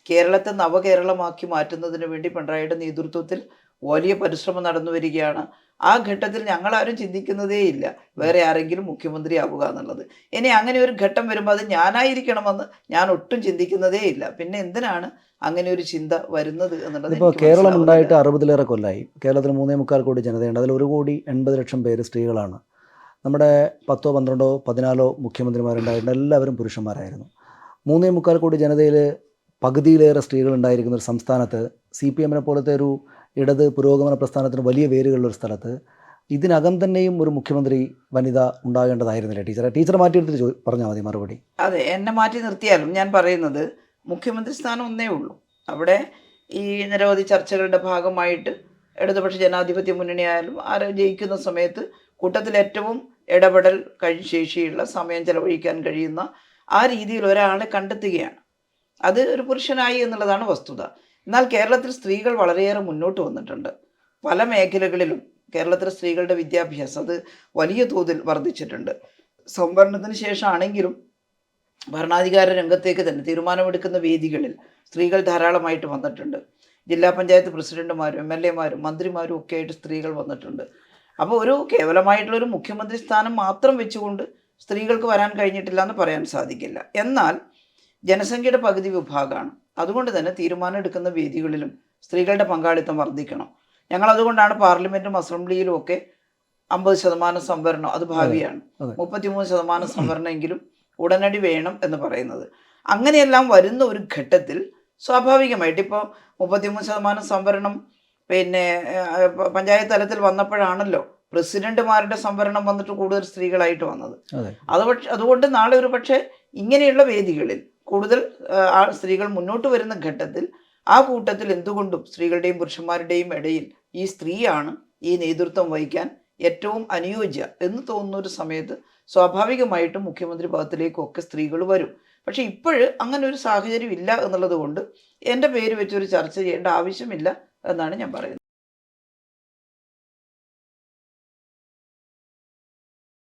കേരളത്തെ നവകേരളമാക്കി മാറ്റുന്നതിന് വേണ്ടി പിണറായിയുടെ നേതൃത്വത്തിൽ വലിയ പരിശ്രമം നടന്നു വരികയാണ്. ആ ഘട്ടത്തിൽ ഞങ്ങളാരും ചിന്തിക്കുന്നതേയില്ല വേറെ ആരെങ്കിലും മുഖ്യമന്ത്രിയാവുക എന്നുള്ളത്. ഇനി അങ്ങനെ ഒരു ഘട്ടം വരുമ്പോൾ അത് ഞാനായിരിക്കണമെന്ന് ഞാൻ ഒട്ടും ചിന്തിക്കുന്നതേ ഇല്ല. പിന്നെ എന്തിനാണ് അങ്ങനെ ഒരു ചിന്ത വരുന്നത് എന്നുള്ളത്. ഇപ്പോൾ കേരളം ഉണ്ടായിട്ട് 60-ലേറെ കൊല്ലമായി. കേരളത്തിൽ 3.25 കോടി ജനതയുണ്ട്. അതിൽ 1,80,00,000 പേര് സ്ത്രീകളാണ്. നമ്മുടെ 10, 12, 14 മുഖ്യമന്ത്രിമാരുണ്ടായിരുന്ന എല്ലാവരും പുരുഷന്മാരായിരുന്നു. 3.25 കോടി ജനതയിൽ പകുതിയിലേറെ സ്ത്രീകളുണ്ടായിരിക്കുന്ന ഒരു സംസ്ഥാനത്ത്, CPM പോലത്തെ ഒരു ഇടത് പുരോഗമന പ്രസ്ഥാനത്തിന് വലിയ വേരുകളുള്ളൊരു സ്ഥലത്ത് ഇതിനകം തന്നെയും ഒരു മുഖ്യമന്ത്രി വനിത ഉണ്ടാകേണ്ടതായിരുന്നില്ല ടീച്ചറെ? ടീച്ചർ മാറ്റിയെടുത്തിട്ട് പറഞ്ഞാൽ മതി മറുപടി. അതെ, എന്നെ മാറ്റി നിർത്തിയാലും ഞാൻ പറയുന്നത് മുഖ്യമന്ത്രി സ്ഥാനം ഒന്നേ ഉള്ളൂ. അവിടെ ഈ നിരവധി ചർച്ചകളുടെ ഭാഗമായിട്ട് ഇടതുപക്ഷ ജനാധിപത്യ മുന്നണിയായാലും ആര് ജയിക്കുന്ന സമയത്ത് കൂട്ടത്തിൽ ഏറ്റവും ഇടപെടൽ ശേഷിയുള്ള സമയം ചെലവഴിക്കാൻ കഴിയുന്ന ആ രീതിയിൽ ഒരാളെ കണ്ടെത്തുകയാണ്. അത് ഒരു പുരുഷനായി എന്നുള്ളതാണ് വസ്തുത. എന്നാൽ കേരളത്തിൽ സ്ത്രീകൾ വളരെയേറെ മുന്നോട്ട് വന്നിട്ടുണ്ട്. പല മേഖലകളിലും കേരളത്തിലെ സ്ത്രീകളുടെ വിദ്യാഭ്യാസം അത് വലിയ തോതിൽ വർദ്ധിച്ചിട്ടുണ്ട്. സംവരണത്തിന് ശേഷമാണെങ്കിലും ഭരണാധികാര രംഗത്തേക്ക് തന്നെ തീരുമാനമെടുക്കുന്ന വേദികളിൽ സ്ത്രീകൾ ധാരാളമായിട്ട് വന്നിട്ടുണ്ട്. ജില്ലാ പഞ്ചായത്ത് പ്രസിഡന്റുമാരും MLA മാരും മന്ത്രിമാരും ഒക്കെ ആയിട്ട് സ്ത്രീകൾ വന്നിട്ടുണ്ട്. അപ്പോൾ ഒരു കേവലമായിട്ടുള്ളൊരു മുഖ്യമന്ത്രി സ്ഥാനം മാത്രം വെച്ചുകൊണ്ട് സ്ത്രീകൾക്ക് വരാൻ കഴിഞ്ഞിട്ടില്ല എന്ന് പറയാൻ സാധിക്കില്ല. എന്നാൽ ജനസംഖ്യയുടെ പകുതി വിഭാഗമാണ്. അതുകൊണ്ട് തന്നെ തീരുമാനം എടുക്കുന്ന വേദികളിലും സ്ത്രീകളുടെ പങ്കാളിത്തം വർദ്ധിക്കണം. ഞങ്ങൾ അതുകൊണ്ടാണ് പാർലമെൻറ്റും അസംബ്ലിയിലും ഒക്കെ 50% സംവരണം, അത് ഭാവിയാണ്, 33% സംവരണമെങ്കിലും ഉടനടി വേണം എന്ന് പറയുന്നത്. അങ്ങനെയെല്ലാം വരുന്ന ഒരു ഘട്ടത്തിൽ സ്വാഭാവികമായിട്ട് ഇപ്പോൾ 33% സംവരണം പഞ്ചായത്ത് തലത്തിൽ വന്നപ്പോഴാണല്ലോ പ്രസിഡന്റുമാരുടെ സംവരണം വന്നിട്ട് കൂടുതൽ സ്ത്രീകളായിട്ട് വന്നത്. അതുകൊണ്ട് നാളെ ഒരു പക്ഷേ ഇങ്ങനെയുള്ള വേദികളിൽ കൂടുതൽ സ്ത്രീകൾ മുന്നോട്ട് വരുന്ന ഘട്ടത്തിൽ ആ കൂട്ടത്തിൽ എന്തുകൊണ്ടും സ്ത്രീകളുടെയും പുരുഷന്മാരുടെയും ഇടയിൽ ഈ സ്ത്രീയാണ് ഈ നേതൃത്വം വഹിക്കാൻ ഏറ്റവും അനുയോജ്യ എന്ന് തോന്നുന്ന ഒരു സമയത്ത് സ്വാഭാവികമായിട്ടും മുഖ്യമന്ത്രി പദത്തിലേക്കൊക്കെ സ്ത്രീകൾ വരും. പക്ഷെ ഇപ്പോഴ് അങ്ങനെ ഒരു സാഹചര്യം ഇല്ല എന്നുള്ളത് കൊണ്ട് എൻ്റെ പേര് വെച്ചൊരു ചർച്ച ചെയ്യേണ്ട ആവശ്യമില്ല എന്നാണ് ഞാൻ പറയുന്നത്.